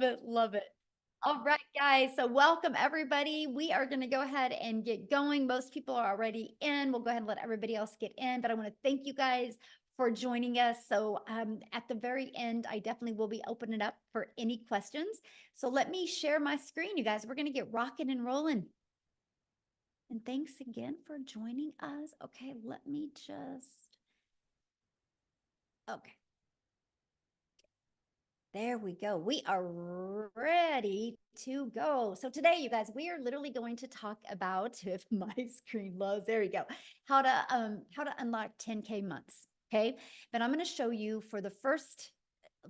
it. Love it. All right, guys. So welcome everybody. We are going to go ahead and get going. Most people are already in. We'll go ahead and let everybody else get in, but I want to thank you guys for joining us. So at the very end, I definitely will be opening it up for any questions. So let me share my screen, you guys. We're going to get rocking and rolling. And thanks again for joining us. Okay, let me just, okay. There we go. We are ready to go. So today, you guys, we are literally going to talk about, if my screen loads, there we go, how to unlock 10K months. Okay. But I'm going to show you for the first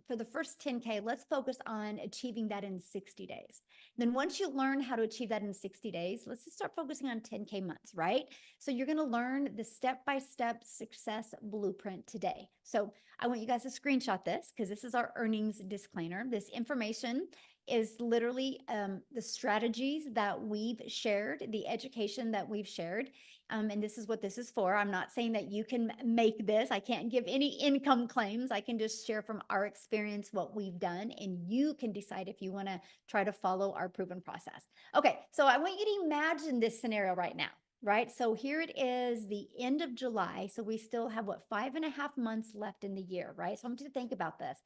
10K, let's focus on achieving that in 60 days. Then once you learn how to achieve that in 60 days, let's just start focusing on 10K months, right? So you're going to learn the step-by-step success blueprint today. So I want you guys to screenshot this because this is our earnings disclaimer. This information is literally the strategies that we've shared, the education that we've shared. And this is what this is for. I'm not saying that you can make this. I can't give any income claims. I can just share from our experience what we've done, and you can decide if you want to try to follow our proven process. Okay, so I want you to imagine this scenario right now. Right. So here it is, the end of July. So we still have what, 5.5 months left in the year, right? So I want you to think about this.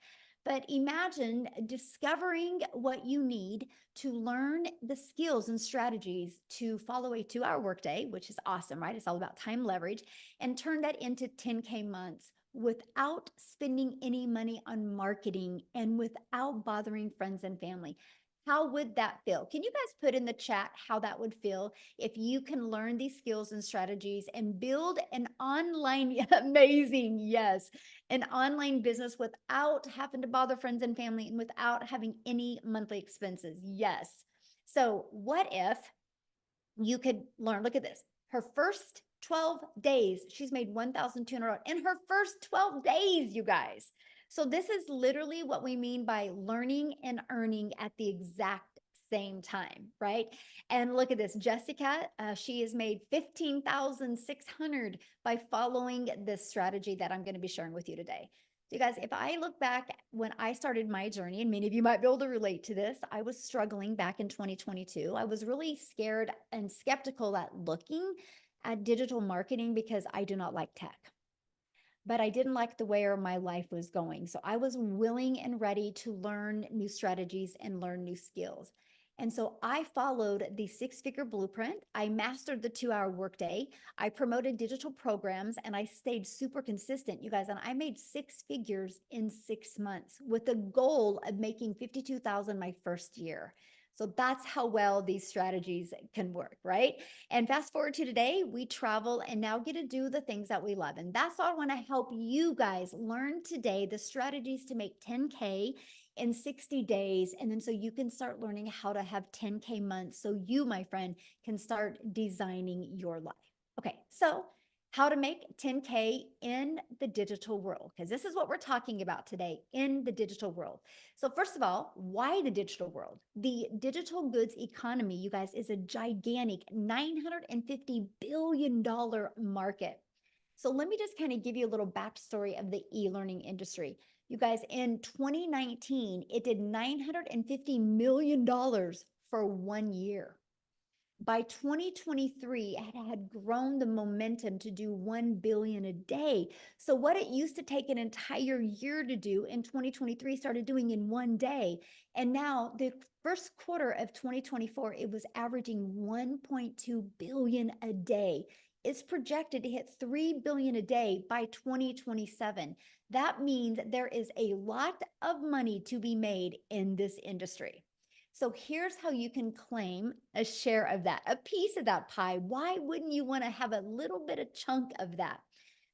But imagine discovering what you need to learn the skills and strategies to follow a 2-hour workday, which is awesome, right? It's all about time leverage, and turn that into 10K months without spending any money on marketing and without bothering friends and family. How would that feel? Can you guys put in the chat how that would feel if you can learn these skills and strategies and build an online, amazing, yes, an online business without having to bother friends and family and without having any monthly expenses? Yes. So what if you could learn, look at this, her first 12 days, she's made 1,200 in her first 12 days, you guys. So this is literally what we mean by learning and earning at the exact same time, right? And look at this, Jessica, she has made 15,600 by following this strategy that I'm going to be sharing with you today. So you guys, if I look back when I started my journey, and many of you might be able to relate to this, I was struggling back in 2022. I was really scared and skeptical at looking at digital marketing because I do not like tech. But I didn't like the way my life was going. So I was willing and ready to learn new strategies and learn new skills. And so I followed the 6-figure blueprint. I mastered the 2-hour workday. I promoted digital programs and I stayed super consistent, you guys. And I made 6 figures in 6 months with the goal of making 52,000 my first year. So that's how well these strategies can work, right? And fast forward to today, we travel and now get to do the things that we love. And that's all I want to help you guys learn today, the strategies to make 10K in 60 days. And then so you can start learning how to have 10K months. So you, my friend, can start designing your life. Okay, so how to make 10K in the digital world, because this is what we're talking about today, in the digital world. So first of all, why the digital world? The digital goods economy, you guys, is a gigantic $950 billion market. So let me just kind of give you a little backstory of the e-learning industry. You guys, in 2019, it did $950 million for 1 year. By 2023, it had grown the momentum to do 1 billion a day. So what it used to take an entire year to do in 2023 started doing in 1 day. And now the first quarter of 2024, it was averaging 1.2 billion a day. It's projected to hit 3 billion a day by 2027. That means there is a lot of money to be made in this industry. So here's how you can claim a share of that, a piece of that pie. Why wouldn't you want to have a little bit of chunk of that?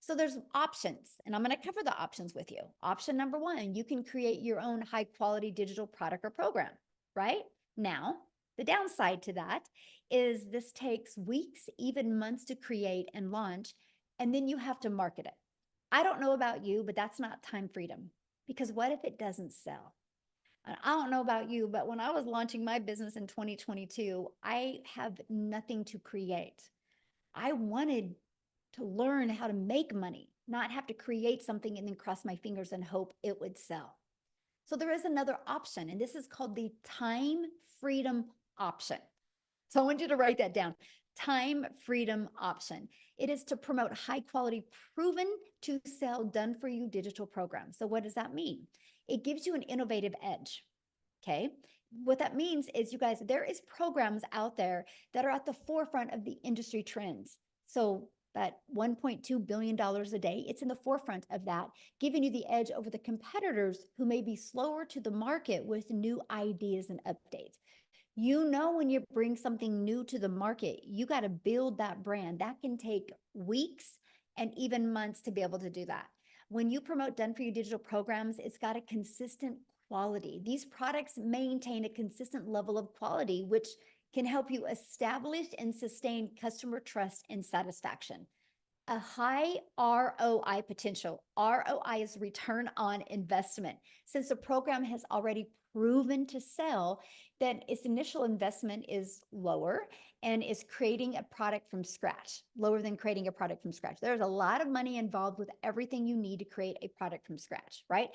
So there's options, and I'm going to cover the options with you. Option number 1, you can create your own high quality digital product or program, right? Now, the downside to that is this takes weeks, even months to create and launch, and then you have to market it. I don't know about you, but that's not time freedom, because what if it doesn't sell? I don't know about you, but when I was launching my business in 2022, I have nothing to create. I wanted to learn how to make money, not have to create something and then cross my fingers and hope it would sell. So there is another option, and this is called the time freedom option. So I want you to write that down. Time freedom option. It is to promote high quality, proven to sell, done for you digital programs. So what does that mean? It gives you an innovative edge. Okay. What that means is, you guys, there is programs out there that are at the forefront of the industry trends. So that $1.2 billion a day, it's in the forefront of that, giving you the edge over the competitors who may be slower to the market with new ideas and updates. You know, when you bring something new to the market, you got to build that brand. That can take weeks and even months to be able to do that. When you promote done for you digital programs, it's got a consistent quality. These products maintain a consistent level of quality, which can help you establish and sustain customer trust and satisfaction. A high ROI potential. ROI is return on investment. Since the program has already proven to sell, then its initial investment is lower and is creating a product from scratch, lower than creating a product from scratch. There's a lot of money involved with everything you need to create a product from scratch, right?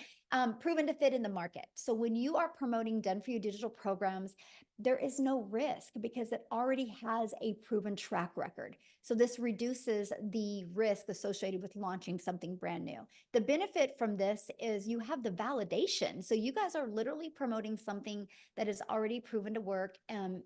Proven to fit in the market. So when you are promoting done for you digital programs, there is no risk because it already has a proven track record. So this reduces the risk associated with launching something brand new. The benefit from this is you have the validation. So you guys are literally promoting something that is already proven to work. I'm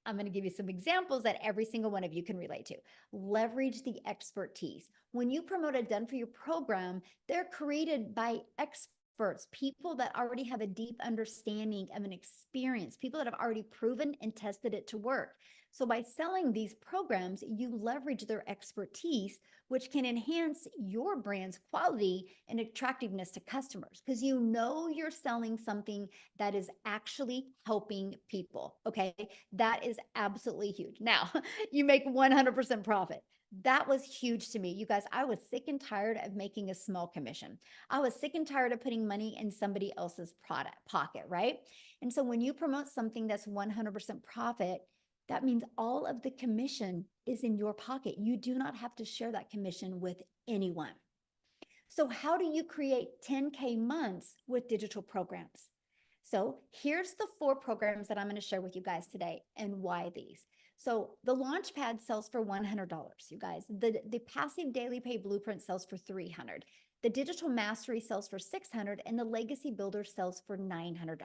going to give you some examples that every single one of you can relate to. Leverage the expertise. When you promote a done for you program, they're created by experts, people that already have a deep understanding of an experience, people that have already proven and tested it to work. So by selling these programs, you leverage their expertise, which can enhance your brand's quality and attractiveness to customers, because you know you're selling something that is actually helping people. Okay. That is absolutely huge. Now, you make 100% profit. That was huge to me. You guys, I was sick and tired of making a small commission. I was sick and tired of putting money in somebody else's product pocket, right? And so when you promote something that's 100% profit, that means all of the commission is in your pocket. You do not have to share that commission with anyone. So how do you create 10K months with digital programs? So here's the 4 programs that I'm going to share with you guys today and why these. So the Launchpad sells for $100, you guys. The Passive Daily Pay Blueprint sells for $300. The Digital Mastery sells for $600, and the Legacy Builder sells for $900.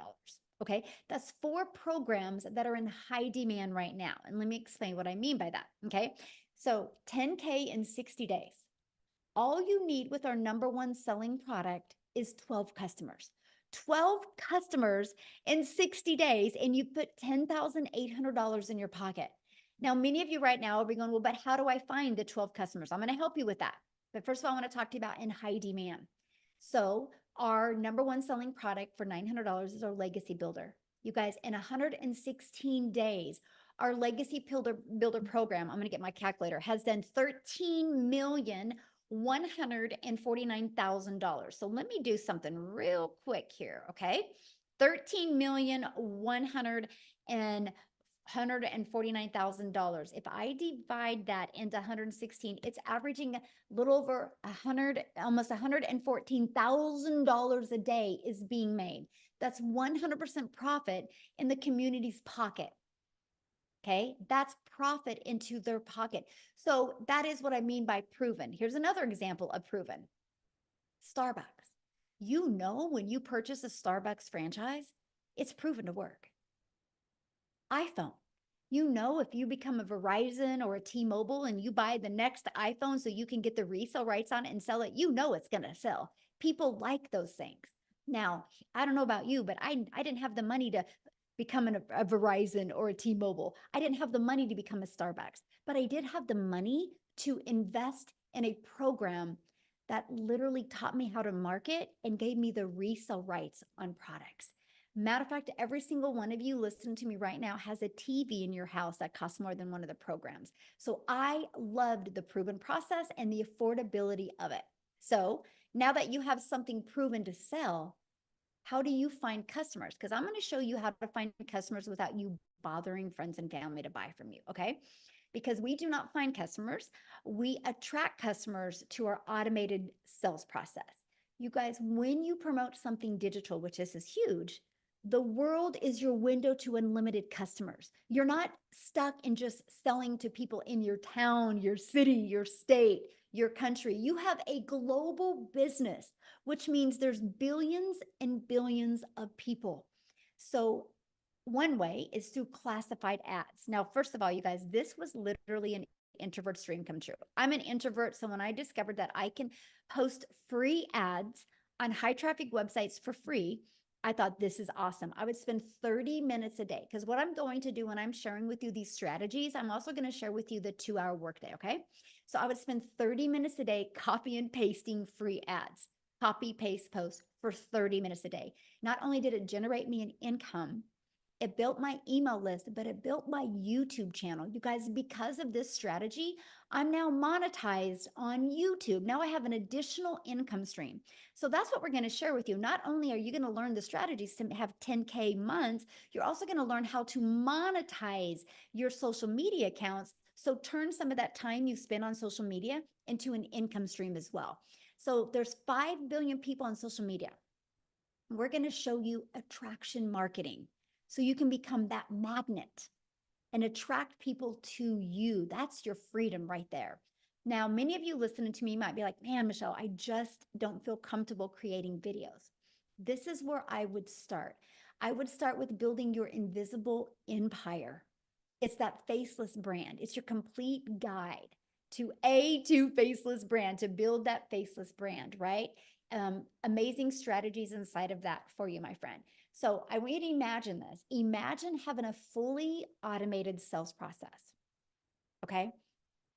Okay, that's 4 programs that are in high demand right now. And let me explain what I mean by that. Okay, so 10K in 60 days. All you need with our #1 selling product is 12 customers. 12 customers in 60 days, and you put $10,800 in your pocket. Now, many of you right now will be going, well, but how do I find the 12 customers? I'm going to help you with that. But first of all, I want to talk to you about in high demand. So our #1 selling product for $900 is our Legacy Builder. You guys, in 116 days, our Legacy Builder program, I'm going to get my calculator, has done $13,149,000. So let me do something real quick here, okay? 13,149,000. If I divide that into 116, it's averaging a little over 100, almost $114,000 a day is being made. That's 100% profit in the community's pocket. Okay, that's profit into their pocket. So that is what I mean by proven. Here's another example of proven. Starbucks. You know, when you purchase a Starbucks franchise, it's proven to work. iPhone. You know, if you become a Verizon or a T-Mobile and you buy the next iPhone so you can get the resale rights on it and sell it, you know it's going to sell. People like those things. Now, I don't know about you, but I didn't have the money to become a Verizon or a T-Mobile. I didn't have the money to become a Starbucks, but I did have the money to invest in a program that literally taught me how to market and gave me the resale rights on products. Matter of fact, every single one of you listening to me right now has a TV in your house that costs more than one of the programs. So I loved the proven process and the affordability of it. So now that you have something proven to sell, how do you find customers? Because I'm going to show you how to find customers without you bothering friends and family to buy from you, okay? Because we do not find customers. We attract customers to our automated sales process. You guys, when you promote something digital, which is huge, the world is your window to unlimited customers. You're not stuck in just selling to people in your town, your city, your state, your country. You have a global business, which means there's billions and billions of people. So one way is through classified ads. Now, first of all, you guys, this was literally an introvert's dream come true. I'm an introvert. So when I discovered that I can post free ads on high traffic websites for free, I thought this is awesome. I would spend 30 minutes a day because what I'm going to do when I'm sharing with you these strategies, I'm also going to share with you the 2-hour workday. Okay. So I would spend 30 minutes a day copy and pasting free ads, copy, paste, post for 30 minutes a day. Not only did it generate me an income, it built my email list, but it built my YouTube channel. You guys, because of this strategy, I'm now monetized on YouTube. Now I have an additional income stream. So that's what we're going to share with you. Not only are you going to learn the strategies to have 10K months, you're also going to learn how to monetize your social media accounts. So turn some of that time you spend on social media into an income stream as well. So there's 5 billion people on social media. We're going to show you attraction marketing so you can become that magnet and attract people to you. That's your freedom right there. Now, many of you listening to me might be like, man, Michelle, I just don't feel comfortable creating videos. This is where I would start. I would start with building your invisible empire. It's that faceless brand. It's your complete guide to faceless brand, to build that faceless brand, right? Amazing strategies inside of that for you, my friend. So I want you to imagine this. Imagine having a fully automated sales process. Okay.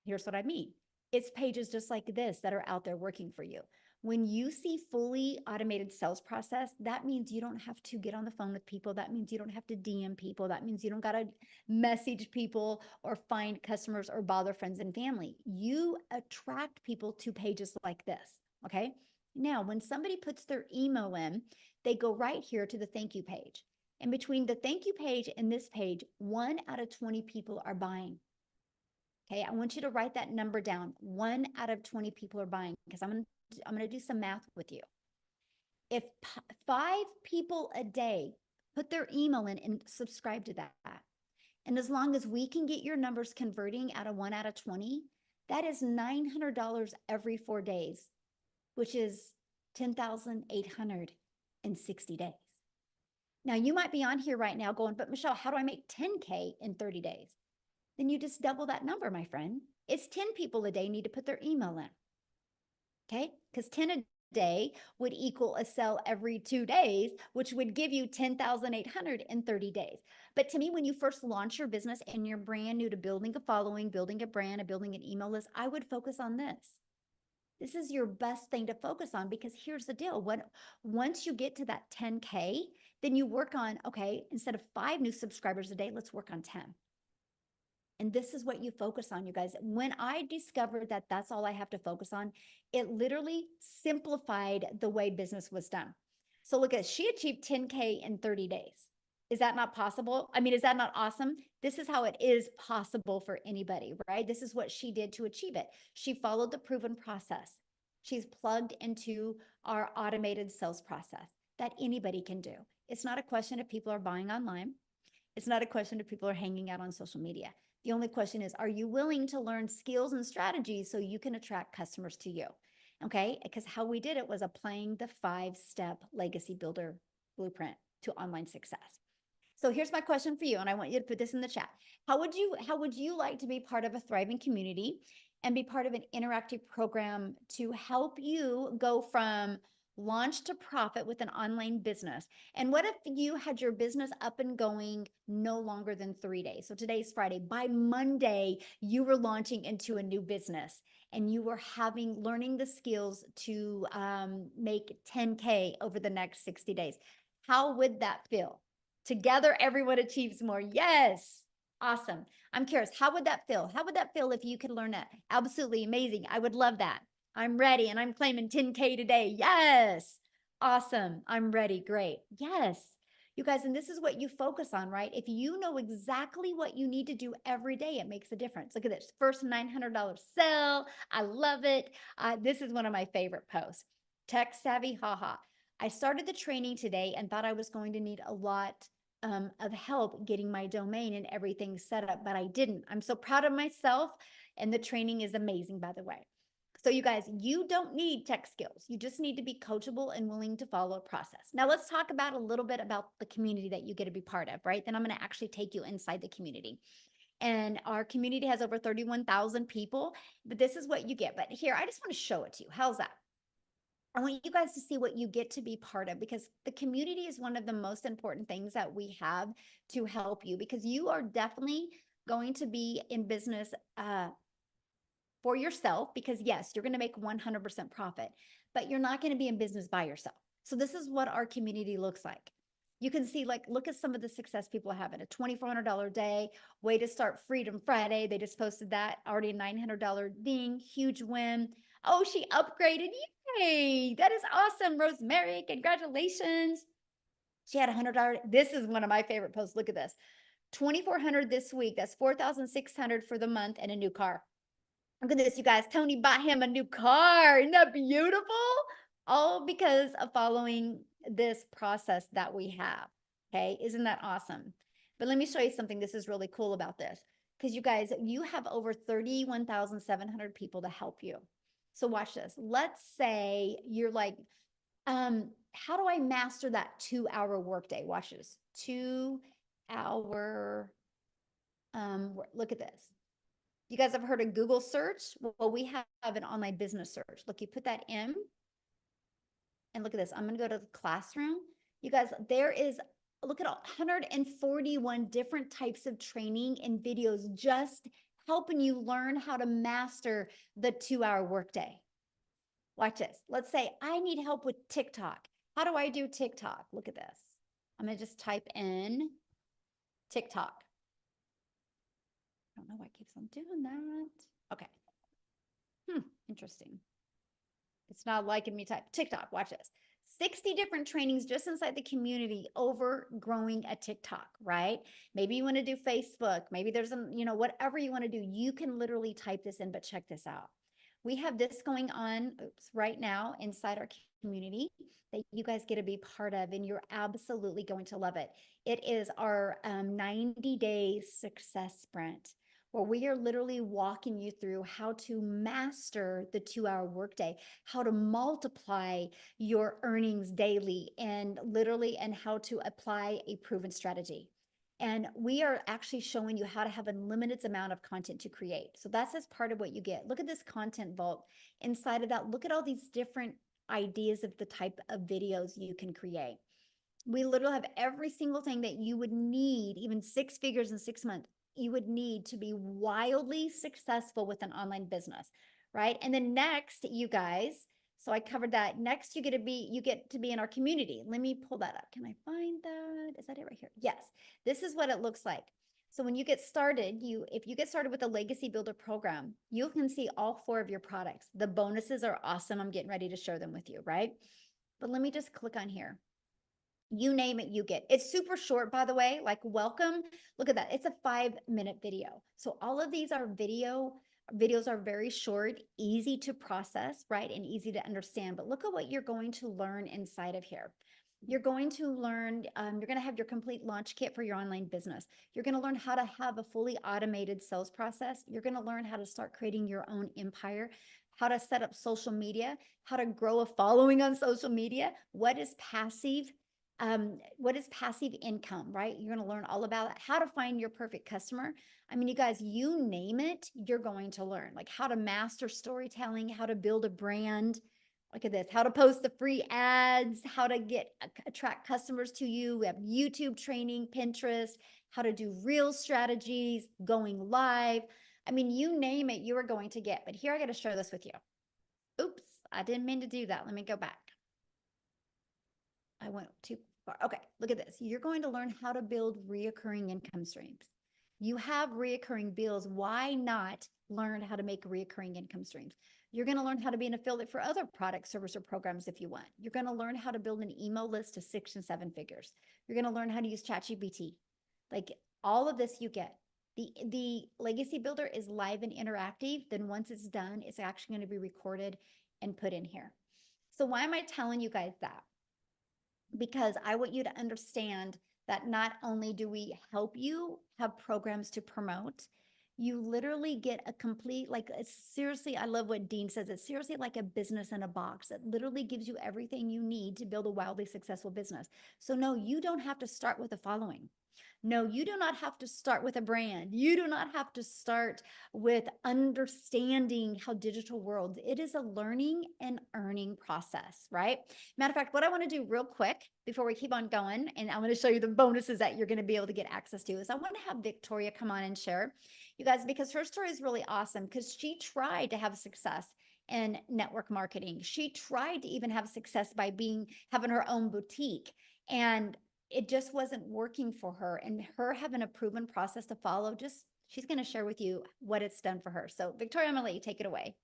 Here's what I mean. It's pages just like this that are out there working for you. When you see fully automated sales process, that means you don't have to get on the phone with people. That means you don't have to DM people. That means you don't got to message people or find customers or bother friends and family. You attract people to pages like this. Okay. Now, when somebody puts their email in, they go right here to the thank you page. And between the thank you page and this page, 1 out of 20 people are buying. Okay, I want you to write that number down. 1 out of 20 people are buying because I'm going to do some math with you. If 5 people a day put their email in and subscribe to that, and as long as we can get your numbers converting out of 1 out of 20, that is $900 every 4 days, which is 10,860 days. Now, you might be on here right now going, but Michelle, how do I make 10K in 30 days? Then you just double that number, my friend. It's 10 people a day need to put their email in. Okay, because 10 a day would equal a sale every 2 days, which would give you 10,800 in 30 days. But to me, when you first launch your business and you're brand new to building a following, building a brand, and building an email list, I would focus on this. This is your best thing to focus on because here's the deal. Once you get to that 10K, then you work on, okay, instead of 5 new subscribers a day, let's work on 10. And this is what you focus on, you guys. When I discovered that that's all I have to focus on, it literally simplified the way business was done. So look at, she achieved 10K in 30 days. Is that not possible? I mean, is that not awesome? This is how it is possible for anybody, right? This is what she did to achieve it. She followed the proven process. She's plugged into our automated sales process that anybody can do. It's not a question if people are buying online. It's not a question if people are hanging out on social media. The only question is, are you willing to learn skills and strategies so you can attract customers to you? Okay, because how we did it was applying the 5-step legacy builder blueprint to online success. So here's my question for you, and I want you to put this in the chat. How would you like to be part of a thriving community and be part of an interactive program to help you go from launch to profit with an online business? And what if you had your business up and going no longer than 3 days? So today's Friday. By Monday, you were launching into a new business and you were learning the skills to make 10K over the next 60 days. How would that feel? Together, everyone achieves more. Yes. Awesome. I'm curious, how would that feel? How would that feel if you could learn that? Absolutely amazing. I would love that. I'm ready and I'm claiming 10K today. Yes. Awesome. I'm ready. Great. Yes. You guys, and this is what you focus on, right? If you know exactly what you need to do every day, it makes a difference. Look at this first $900 sale. I love it. This is one of my favorite posts. Tech savvy, haha. I started the training today and thought I was going to need a lot of help getting my domain and everything set up, but I didn't. I'm so proud of myself, and the training is amazing, by the way. So, you guys, you don't need tech skills. You just need to be coachable and willing to follow a process. Now, let's talk about a little bit about the community that you get to be part of, right? Then I'm going to actually take you inside the community. And our community has over 31,000 people, but this is what you get. But here, I just want to show it to you. How's that? I want you guys to see what you get to be part of, because the community is one of the most important things that we have to help you, because you are definitely going to be in business for yourself, because yes, you're going to make 100% profit, but you're not going to be in business by yourself. So this is what our community looks like. You can see, like, look at some of the success people have in a $2,400 day, way to start Freedom Friday. They just posted that, already a $900 ding, huge win. Oh, she upgraded. Yay. That is awesome. Rosemary, congratulations. She had $100. This is one of my favorite posts. Look at this. 2,400 this week. That's 4,600 for the month, and a new car. Look at this, you guys. Tony bought him a new car. Isn't that beautiful? All because of following this process that we have. Okay. Isn't that awesome? But let me show you something. This is really cool about this, because you guys, you have over 31,700 people to help you. So watch this. Let's say you're like, how do I master that 2-hour workday? Watch this. 2-hour, look at this. You guys have heard of Google search? Well, we have an online business search. Look, you put that in, and look at this. I'm going to go to the classroom. You guys, there is, look at 141 different types of training and videos just helping you learn how to master the 2-hour workday. Watch this. Let's say I need help with TikTok. How do I do TikTok? Look at this. I'm going to just type in TikTok. I don't know why it keeps on doing that. Okay. Interesting. It's not liking me type TikTok. Watch this. 60 different trainings just inside the community over growing a TikTok, right? Maybe you want to do Facebook. Maybe there's whatever you want to do. You can literally type this in, but check this out. We have this going on right now inside our community that you guys get to be part of, and you're absolutely going to love it. It is our 90-day success sprint, where we are literally walking you through how to master the 2-hour workday, how to multiply your earnings daily, and how to apply a proven strategy. And we are actually showing you how to have a limited amount of content to create. So that's as part of what you get. Look at this content vault. Inside of that, look at all these different ideas of the type of videos you can create. We literally have every single thing that you would need, even 6 figures in 6 months, you would need to be wildly successful with an online business, right? And then next, you guys, so I covered that. Next, you get to be in our community. Let me pull that up. Can I find that? Is that it right here? Yes. This is what it looks like. So when you get started, if you get started with the Legacy Builder program, you can see all 4 of your products. The bonuses are awesome. I'm getting ready to share them with you, right? But let me just click on here. You name it, you get. It's super short, by the way, like welcome. Look at that. It's a 5-minute video. So all of these are videos are very short, easy to process, right? And easy to understand. But look at what you're going to learn inside of here. You're going to learn, you're going to have your complete launch kit for your online business. You're going to learn how to have a fully automated sales process. You're going to learn how to start creating your own empire, how to set up social media, how to grow a following on social media. What is passive income, right? You're going to learn all about it, how to find your perfect customer. I mean, you guys, you name it, you're going to learn, like how to master storytelling, how to build a brand. Look at this, how to post the free ads, how to attract customers to you. We have YouTube training, Pinterest, how to do real strategies, going live. I mean, you name it, you are going to get. But here, I got to share this with you. Oops, I didn't mean to do that. Let me go back. I went too far. Okay, look at this. You're going to learn how to build reoccurring income streams. You have reoccurring bills. Why not learn how to make reoccurring income streams? You're going to learn how to be an affiliate for other products, service, or programs if you want. You're going to learn how to build an email list to 6 and 7 figures. You're going to learn how to use ChatGPT. Like all of this you get. The Legacy Builder is live and interactive. Then once it's done, it's actually going to be recorded and put in here. So why am I telling you guys that? Because I want you to understand that not only do we help you have programs to promote, you literally get a complete, like, seriously, I love what Dean says. It's seriously like a business in a box. It literally gives you everything you need to build a wildly successful business. So, no, you don't have to start with a following. No, you do not have to start with a brand. You do not have to start with understanding how digital worlds. It is a learning and earning process, right? Matter of fact, what I want to do real quick before we keep on going, and I'm going to show you the bonuses that you're going to be able to get access to, is I want to have Victoria come on and share, you guys, because her story is really awesome because she tried to have success in network marketing. She tried to even have success by having her own boutique. And it just wasn't working for her, and her having a proven process to follow, just she's going to share with you what it's done for her. So Victoria, I'm going to let you take it away.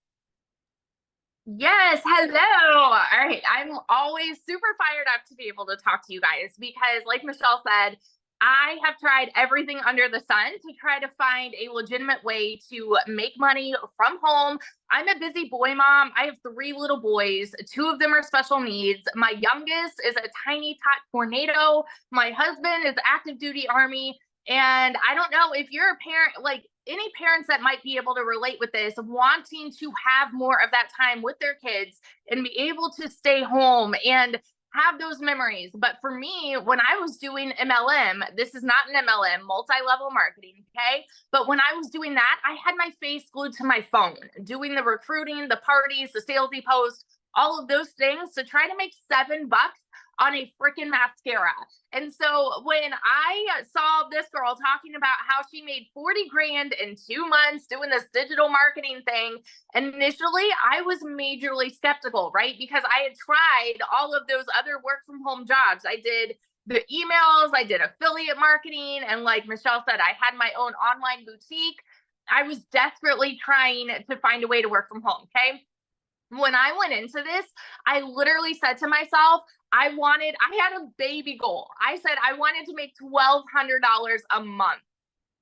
Yes, hello. All right. I'm always super fired up to be able to talk to you guys because, like Michelle said, I have tried everything under the sun to try to find a legitimate way to make money from home. I'm a busy boy mom. I have 3 little boys. 2 of them are special needs. My youngest is a tiny tot tornado. My husband is active duty Army. And I don't know if you're a parent, like any parents that might be able to relate with this, wanting to have more of that time with their kids and be able to stay home and have those memories. But for me, when I was doing MLM, this is not an MLM, multi-level marketing, okay? But when I was doing that, I had my face glued to my phone, doing the recruiting, the parties, the salesy posts, all of those things to try to make $7 on a freaking mascara. And so when I saw this girl talking about how she made 40 grand in 2 months doing this digital marketing thing, initially I was majorly skeptical, right? Because I had tried all of those other work from home jobs. I did the emails, I did affiliate marketing, and like Michelle said, I had my own online boutique. I was desperately trying to find a way to work from home, okay? When I went into this, I literally said to myself, I had a baby goal. I said I wanted to make $1,200 a month,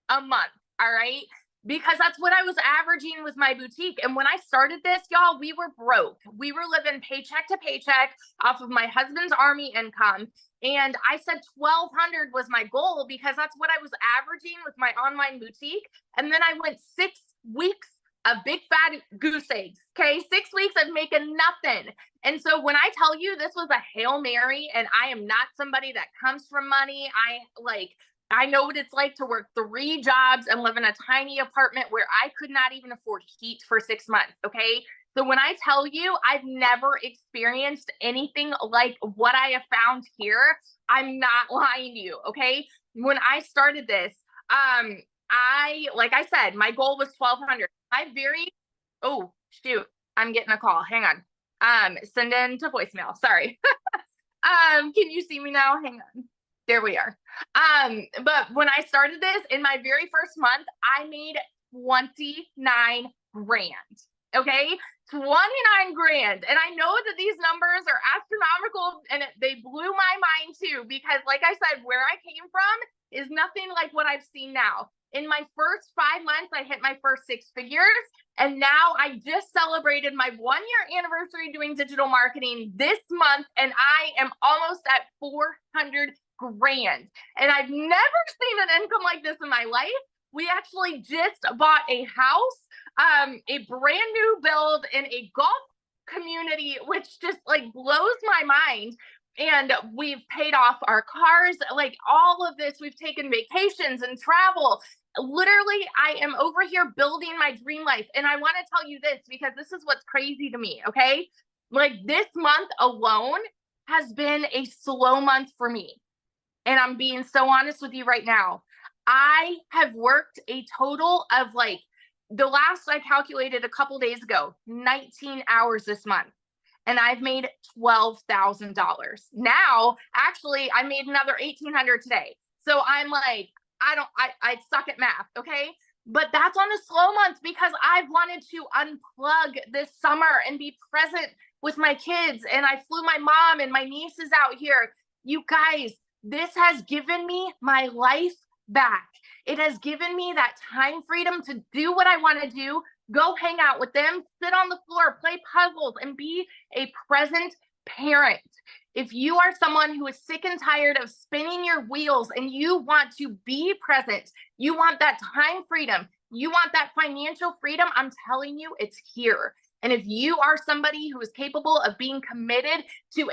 all right? Because that's what I was averaging with my boutique. And when I started this, y'all, we were broke. We were living paycheck to paycheck off of my husband's Army income. And I said 1,200 was my goal because that's what I was averaging with my online boutique. And then I went 6 weeks of big fat goose eggs. Okay. 6 weeks of making nothing. And so when I tell you this was a Hail Mary, and I am not somebody that comes from money, I know what it's like to work 3 jobs and live in a tiny apartment where I could not even afford heat for 6 months. Okay. So when I tell you I've never experienced anything like what I have found here, I'm not lying to you. Okay. When I started this, like I said, my goal was 1,200. Oh, shoot, I'm getting a call. Hang on. Send in to voicemail. Sorry. Can you see me now? Hang on. There we are. But when I started this in my very first month, I made 29 grand. Okay. 29 grand. And I know that these numbers are astronomical, and they blew my mind too, because like I said, where I came from is nothing like what I've seen now. In my first 5 months, I hit my first 6 figures. And now I just celebrated my 1-year anniversary doing digital marketing this month, and I am almost at 400 grand. And I've never seen an income like this in my life. We actually just bought a house, a brand new build in a golf community, which just like blows my mind. And we've paid off our cars, like all of this. We've taken vacations and travel. Literally, I am over here building my dream life. And I want to tell you this because this is what's crazy to me. Okay. Like this month alone has been a slow month for me. And I'm being so honest with you right now. I have worked a total of like the last I calculated a couple days ago, 19 hours this month. And I've made $12,000. Now, actually, I made another 1,800 today. So I'm like, I suck at math. Okay. But that's on a slow month because I've wanted to unplug this summer and be present with my kids. And I flew my mom and my nieces out here. You guys, this has given me my life back. It has given me that time freedom to do what I want to do, go hang out with them, sit on the floor, play puzzles, and be a present parent. If you are someone who is sick and tired of spinning your wheels and you want to be present, you want that time freedom, you want that financial freedom, I'm telling you, it's here. And if you are somebody who is capable of being committed to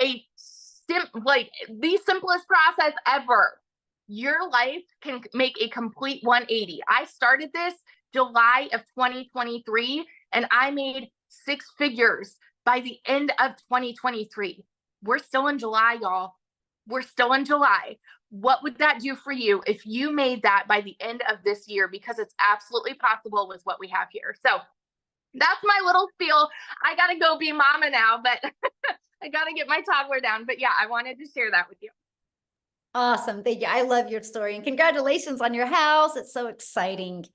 like the simplest process ever, your life can make a complete 180. I started this July of 2023, and I made 6 figures by the end of 2023. We're still in July, y'all. We're still in July. What would that do for you if you made that by the end of this year? Because it's absolutely possible with what we have here. So that's my little spiel. I got to go be mama now, but I got to get my toddler down. But yeah, I wanted to share that with you. Awesome. Thank you. I love your story, and congratulations on your house. It's so exciting.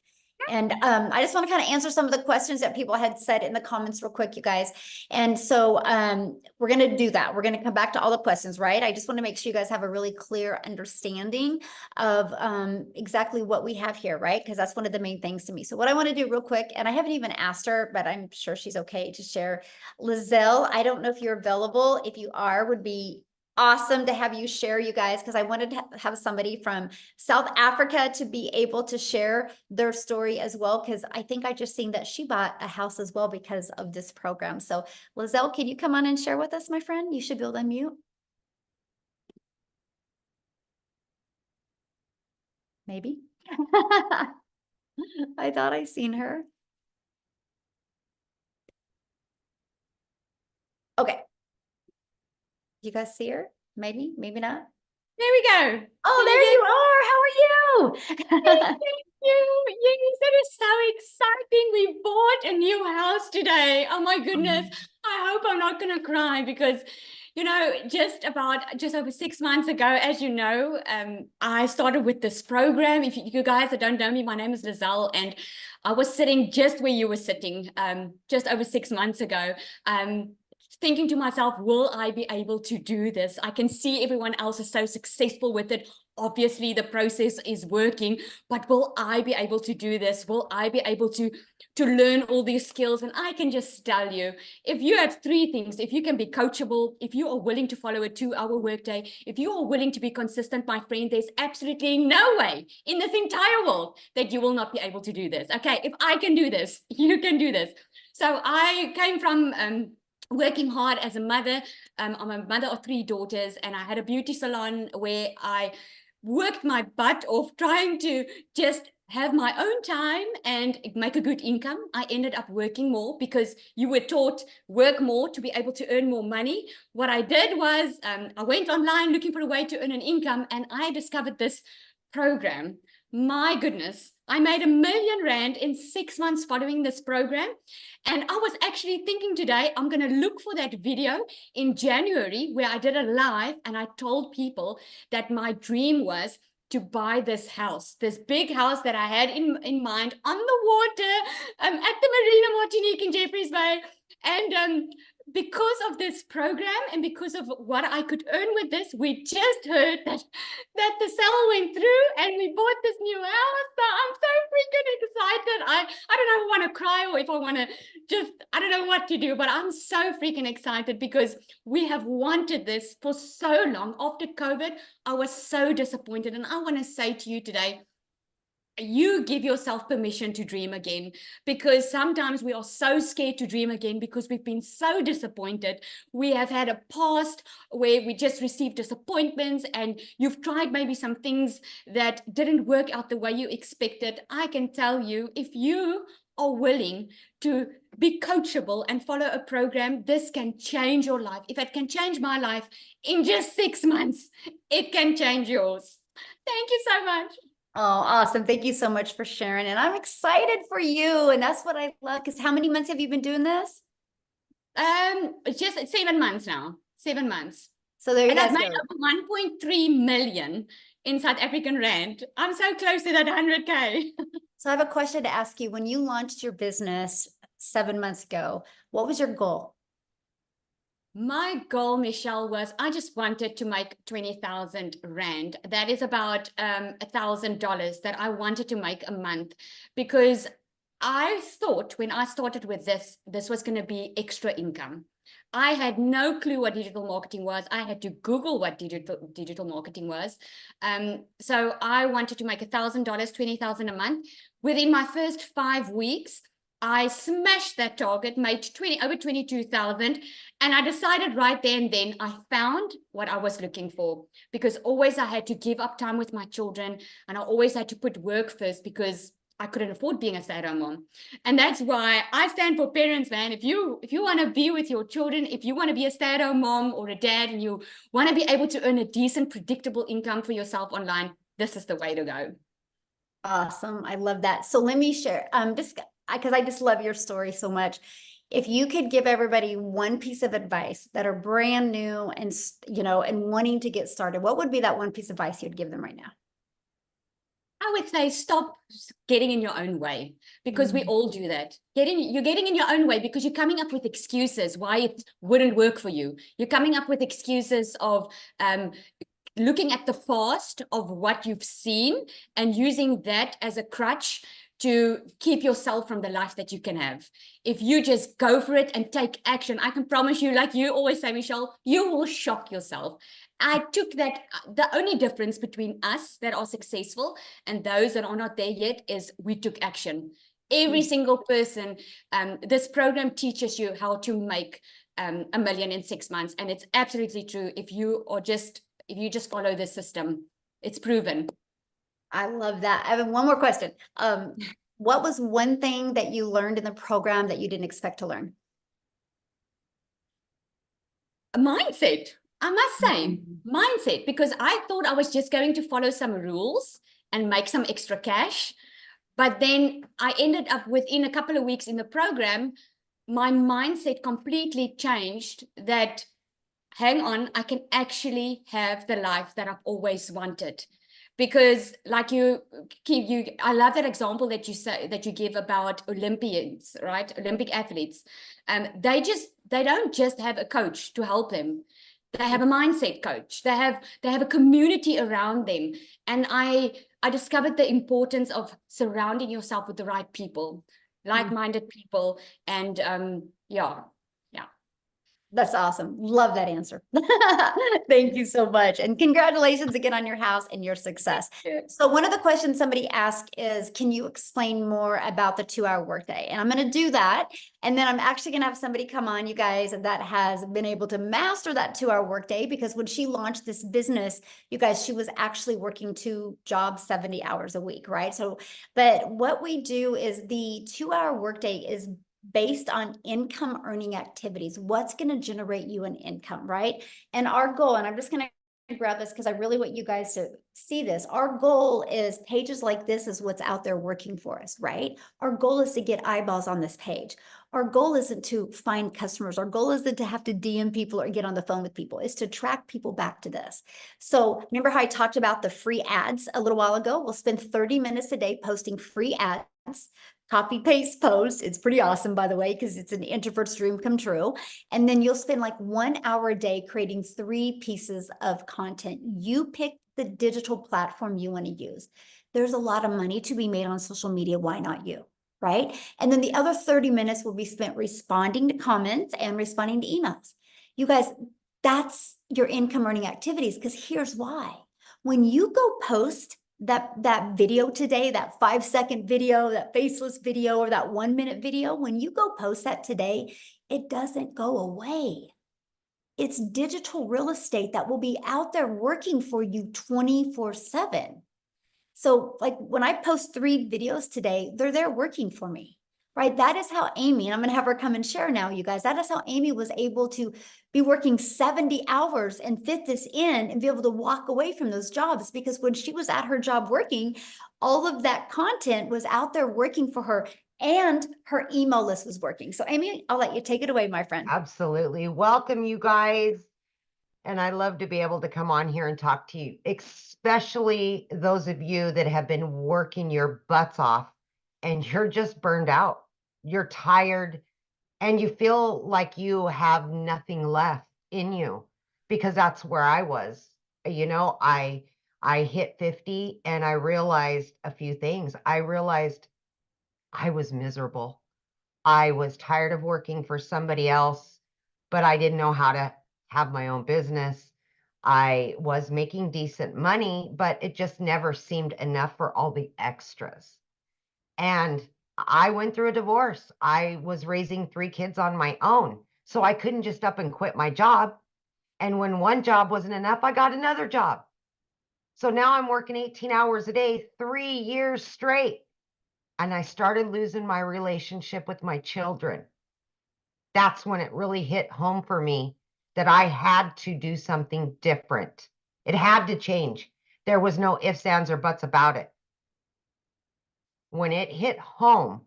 And I just want to kind of answer some of the questions that people had said in the comments real quick, you guys. And so we're going to do that. We're going to come back to all the questions, right? I just want to make sure you guys have a really clear understanding of exactly what we have here, right? Because that's one of the main things to me. So what I want to do real quick, and I haven't even asked her, but I'm sure she's okay to share. Lizelle, I don't know if you're available. If you are, would be awesome to have you share, you guys, because I wanted to have somebody from South Africa to be able to share their story as well, because I think I just seen that she bought a house as well because of this program. So Lizelle, can you come on and share with us, my friend? You should be able to unmute. Maybe. I thought I seen her. Okay. You guys see her? Maybe, maybe not. There we go. Oh, there you are. How are you? Thank you. Yes, that is so exciting. We bought a new house today. Oh my goodness. I hope I'm not going to cry because, you know, just over 6 months ago, as you know, I started with this program. If you guys that don't know me, my name is Lizelle, and I was sitting just where you were sitting just over 6 months ago. Thinking to myself, will I be able to do this? I can see everyone else is so successful with it. Obviously, the process is working, but will I be able to do this? Will I be able to learn all these skills? And I can just tell you, if you have 3 things, if you can be coachable, if you are willing to follow a 2-hour workday, if you are willing to be consistent, my friend, there's absolutely no way in this entire world that you will not be able to do this. Okay, if I can do this, you can do this. So I came from working hard as a mother. I'm a mother of 3 daughters, and I had a beauty salon where I worked my butt off trying to just have my own time and make a good income. I ended up working more because you were taught work more to be able to earn more money. What I did was I went online looking for a way to earn an income, and I discovered this program. My goodness, I made R1 million in 6 months following this program. And I was actually thinking today, I'm going to look for that video in January where I did a live and I told people that my dream was to buy this house, this big house that I had in mind on the water at the Marina Martinique in Jeffreys Bay. And because of this program and because of what I could earn with this, we just heard that the sale went through and we bought this new house. So I'm so freaking excited. I don't know if I want to cry or if I want to just, I don't know what to do, but I'm so freaking excited because we have wanted this for so long. After COVID, I was so disappointed. And I want to say to you today, you give yourself permission to dream again, because sometimes we are so scared to dream again because we've been so disappointed. We have had a past where we just received disappointments, and you've tried maybe some things that didn't work out the way you expected. I can tell you, if you are willing to be coachable and follow a program, this can change your life. If it can change my life in just 6 months, it can change yours. Thank you so much. Oh, awesome. Thank you so much for sharing. And I'm excited for you. And that's what I love. Because how many months have you been doing this? Just 7 months now. 7 months. So there you and guys I've made go. over 1.3 million in South African rand. I'm so close to that 100K. So I have a question to ask you. When you launched your business 7 months ago, what was your goal? My goal, Michelle, was I just wanted to make 20,000 Rand. That is about $1,000 that I wanted to make a month, because I thought when I started with this was going to be extra income. I had no clue what digital marketing was. I had to Google what digital marketing was. So I wanted to make $1,000, 20,000 a month. Within my first 5 weeks, I smashed that target, made over 22,000. And I decided right there and then I found what I was looking for, because always I had to give up time with my children, and I always had to put work first because I couldn't afford being a stay-at-home mom. And that's why I stand for parents, man. If you want to be with your children, if you want to be a stay-at-home mom or a dad, and you want to be able to earn a decent, predictable income for yourself online, this is the way to go. Awesome. I love that. So let me share, just because I just love your story so much. If you could give everybody one piece of advice that are brand new and, and wanting to get started, what would be that one piece of advice you'd give them right now? I would say stop getting in your own way, because we all do that. You're getting in your own way because you're coming up with excuses why it wouldn't work for you. You're coming up with excuses of looking at the past of what you've seen and using that as a crutch to keep yourself from the life that you can have. If you just go for it and take action, I can promise you, like you always say, Michelle, you will shock yourself. I took that. The only difference between us that are successful and those that are not there yet is we took action. Every single person, this program teaches you how to make $1 million in 6 months. And it's absolutely true. If you just follow the system, it's proven. I love that. I have one more question. What was one thing that you learned in the program that you didn't expect to learn? A mindset, I must say, mindset, because I thought I was just going to follow some rules and make some extra cash. But then I ended up within a couple of weeks in the program, my mindset completely changed that, hang on, I can actually have the life that I've always wanted. Because like I love that example that you give about Olympians, right? Olympic athletes. They don't just have a coach to help them. They have a mindset coach. They have a community around them. And I discovered the importance of surrounding yourself with the right people, like-minded people. And yeah. That's awesome. Love that answer. Thank you so much. And congratulations again on your house and your success. So one of the questions somebody asked is, can you explain more about the 2-hour workday? And I'm going to do that. And then I'm actually going to have somebody come on, you guys, that has been able to master that 2-hour workday, because when she launched this business, you guys, she was actually working 2 jobs, 70 hours a week, right? So, but what we do is the 2-hour workday is based on income earning activities. What's going to generate you an income, right? And our goal, and I'm just going to grab this because I really want you guys to see this. Our goal is pages like this is what's out there working for us, right? Our goal is to get eyeballs on this page. Our goal isn't to find customers. Our goal isn't to have to DM people or get on the phone with people. It's to track people back to this. So remember how I talked about the free ads a little while ago? We'll spend 30 minutes a day posting free ads. Copy paste post. It's pretty awesome, by the way, because it's an introvert's dream come true. And then you'll spend like 1 hour a day creating 3 pieces of content. You pick the digital platform you want to use. There's a lot of money to be made on social media. Why not you? Right? And then the other 30 minutes will be spent responding to comments and responding to emails. You guys, that's your income earning activities, because here's why. When you go post that video today, that 5-second video, that faceless video, or that 1-minute video, when you go post that today, it doesn't go away. It's digital real estate that will be out there working for you 24/7. So like when I post 3 videos today, they're there working for me, right? That is how Amy, and I'm going to have her come and share now, you guys, that is how Amy was able to be working 70 hours and fit this in and be able to walk away from those jobs, because when she was at her job working, all of that content was out there working for her and her email list was working. So Amy, I'll let you take it away, my friend. Absolutely. Welcome, you guys. And I love to be able to come on here and talk to you, especially those of you that have been working your butts off and you're just burned out. You're tired and you feel like you have nothing left. in you, because that's where I was. You know, I hit 50 and I realized a few things. I realized I was miserable. I was tired of working for somebody else, but I didn't know how to have my own business. I was making decent money, but it just never seemed enough for all the extras. And I went through a divorce. I was raising 3 kids on my own. So I couldn't just up and quit my job. And when one job wasn't enough, I got another job. So now I'm working 18 hours a day, 3 years straight. And I started losing my relationship with my children. That's when it really hit home for me that I had to do something different. It had to change. There was no ifs, ands, or buts about it. When it hit home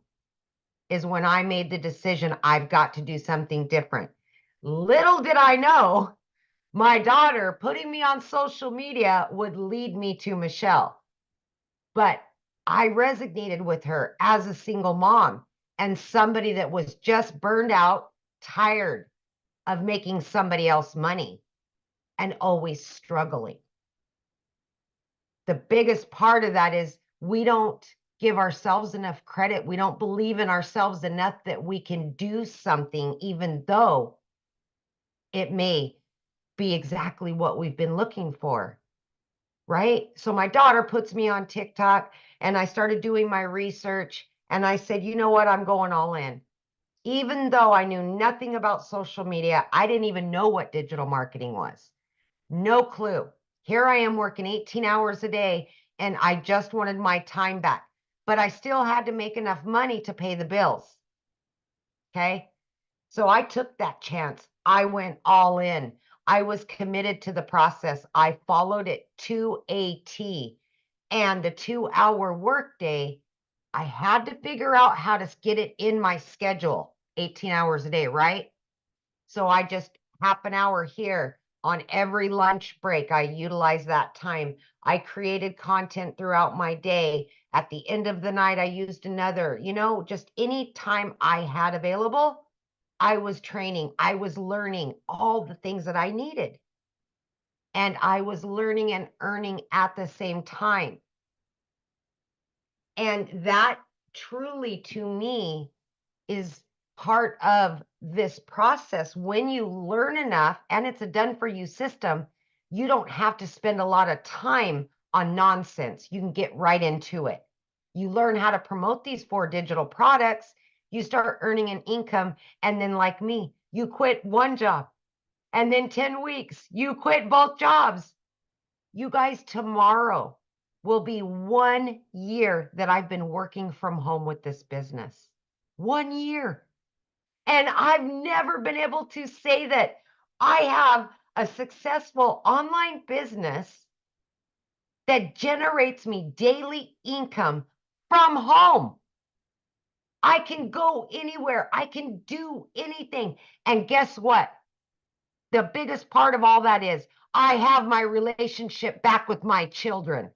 is when I made the decision I've got to do something different. Little did I know my daughter putting me on social media would lead me to Michelle. But I resonated with her as a single mom and somebody that was just burned out, tired of making somebody else money and always struggling. The biggest part of that is we don't give ourselves enough credit. We don't believe in ourselves enough that we can do something, even though it may be exactly what we've been looking for. Right? So my daughter puts me on TikTok and I started doing my research and I said, you know what? I'm going all in. Even though I knew nothing about social media, I didn't even know what digital marketing was. No clue. Here I am working 18 hours a day and I just wanted my time back, but I still had to make enough money to pay the bills. Okay. So I took that chance. I went all in. I was committed to the process. I followed it to a T. And the 2-hour workday, I had to figure out how to get it in my schedule, 18 hours a day, right? So I just half an hour here on every lunch break. I utilized that time. I created content throughout my day. At the end of the night, I used another, just any time I had available, I was training. I was learning all the things that I needed. And I was learning and earning at the same time. And that truly, to me, is part of this process. When you learn enough and it's a done for you system, you don't have to spend a lot of time on nonsense. You can get right into it. You learn how to promote these 4 digital products. You start earning an income. And then, like me, you quit one job. And then 10 weeks, you quit both jobs. You guys, tomorrow will be 1 year that I've been working from home with this business. 1 year. And I've never been able to say that I have a successful online business that generates me daily income from home. I can go anywhere. I can do anything. And guess what? The biggest part of all that is I have my relationship back with my children.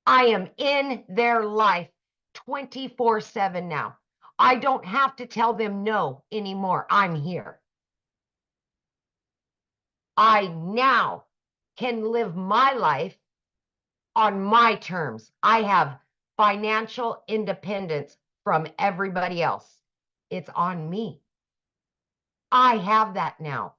I am in their life 24/7 now. I don't have to tell them no anymore. I'm here. I now can live my life on my terms. I have financial independence from everybody else. It's on me. I have that now.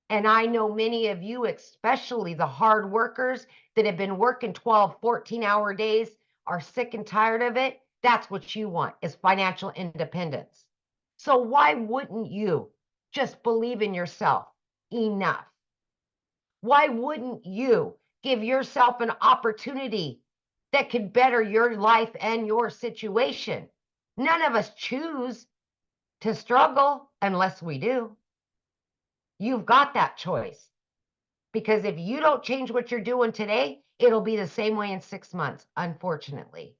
And I know many of you, especially the hard workers that have been working 12, 14-hour days, are sick and tired of it. That's what you want, is financial independence. So why wouldn't you just believe in yourself enough? Why wouldn't you give yourself an opportunity that could better your life and your situation? None of us choose to struggle unless we do. You've got that choice. Because if you don't change what you're doing today, it'll be the same way in 6 months, unfortunately.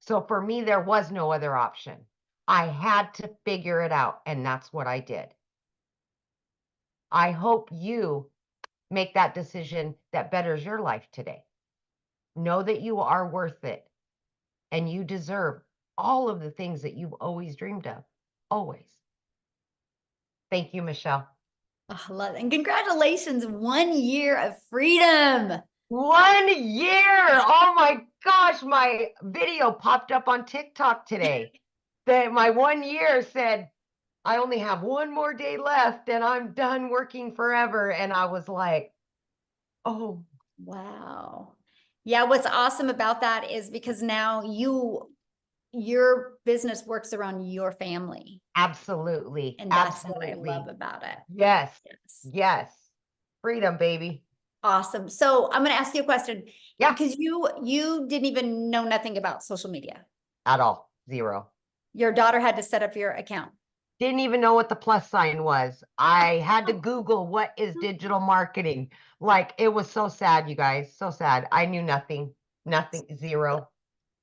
So for me, there was no other option. I had to figure it out, and that's what I did. I hope you make that decision that betters your life today. Know that you are worth it, and you deserve all of the things that you've always dreamed of, always. Thank you, Michelle. Oh, I love it. And congratulations, 1 year of freedom. 1 year. Oh my gosh, my video popped up on TikTok today. That my 1 year said, I only have one more day left and I'm done working forever. And I was like, oh, Wow. Yeah, what's awesome about that is because now your business works around your family. absolutely. And that's what I Absolutely. love about it. Yes. Yes. Yes. Freedom, baby. Awesome. So I'm going to ask you a question. Yeah. Because you didn't even know nothing about social media. At all. Zero. Your daughter had to set up your account. Didn't even know what the plus sign was. I had to Google what is digital marketing. Like, it was so sad, you guys. So sad. I knew nothing. Nothing. Zero.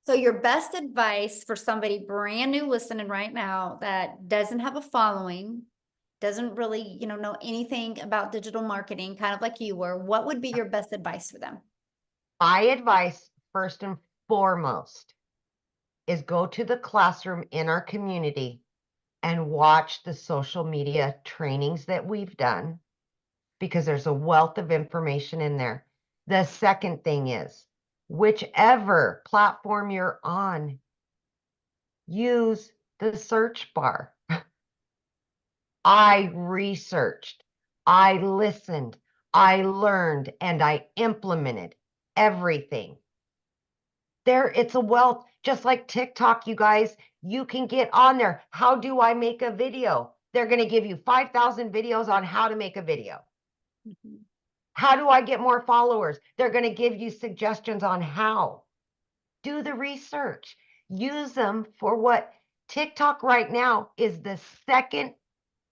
So your best advice for somebody brand new listening right now that doesn't have a following, doesn't really, know anything about digital marketing, kind of like you were, what would be your best advice for them? My advice, first and foremost, is go to the classroom in our community and watch the social media trainings that we've done, because there's a wealth of information in there. The second thing is, whichever platform you're on, use the search bar. I researched, I listened, I learned, and I implemented everything. It's a wealth, just like TikTok, you guys. You can get on there. How do I make a video? They're going to give you 5,000 videos on how to make a video. Mhm. How do I get more followers? They're going to give you suggestions on how. Do the research. Use them for what TikTok right now is the second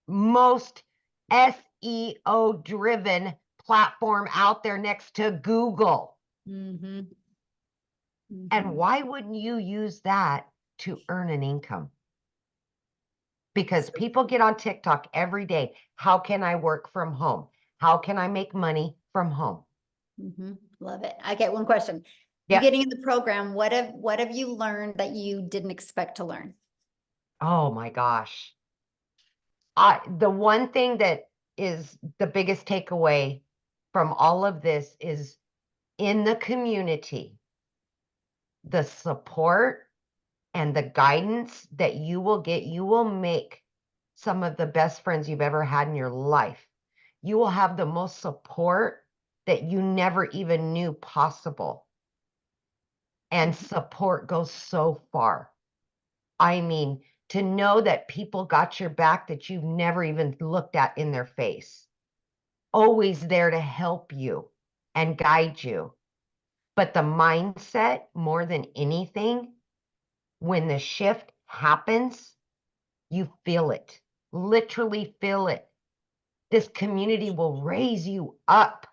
most SEO driven platform out there next to Google. Mhm. And Mhm. why wouldn't you use that to earn an income? Because people get on TikTok every day. How can I work from home? How can I make money from home? Mhm. Love it. I get one question. You Yeah. getting in the program, what have you learned that you didn't expect to learn? Oh my gosh. The one thing that is the biggest takeaway from all of this is, in the community, the support and the guidance that you will get, you will make some of the best friends you've ever had in your life. You will have the most support that you never even knew possible. And support goes so far. I mean, to know that people got your back that you've never even looked at in their face, always there to help you and guide you. But the mindset, more than anything, when the shift happens, you feel it, literally feel it. This community will raise you up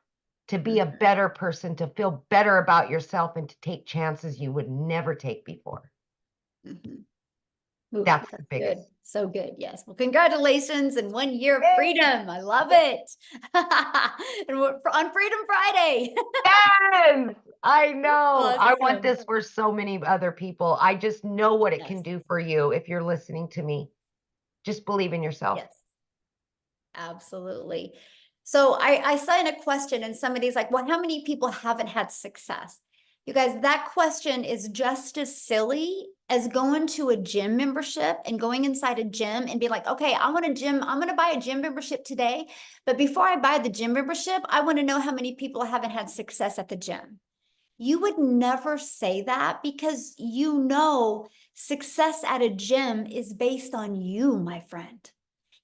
to be a better person, to feel better about yourself, and to take chances you would never take before. Mhm. Ooh, That's the that's biggest. good. So good. Yes. Well, congratulations and 1 year of Yay! freedom. I love it. And we're on Freedom Friday. Yes, I know. I want Awesome. this for so many other people. I just know what it can Yes. do for you if you're listening to me. Just believe in yourself. Yes. Absolutely. So I saw in a question and somebody's like, well, how many people haven't had success? You guys, that question is just as silly as going to a gym membership and going inside a gym and be like, okay, I'm going to buy a gym membership today. But before I buy the gym membership, I want to know how many people haven't had success at the gym. You would never say that because success at a gym is based on you, my friend.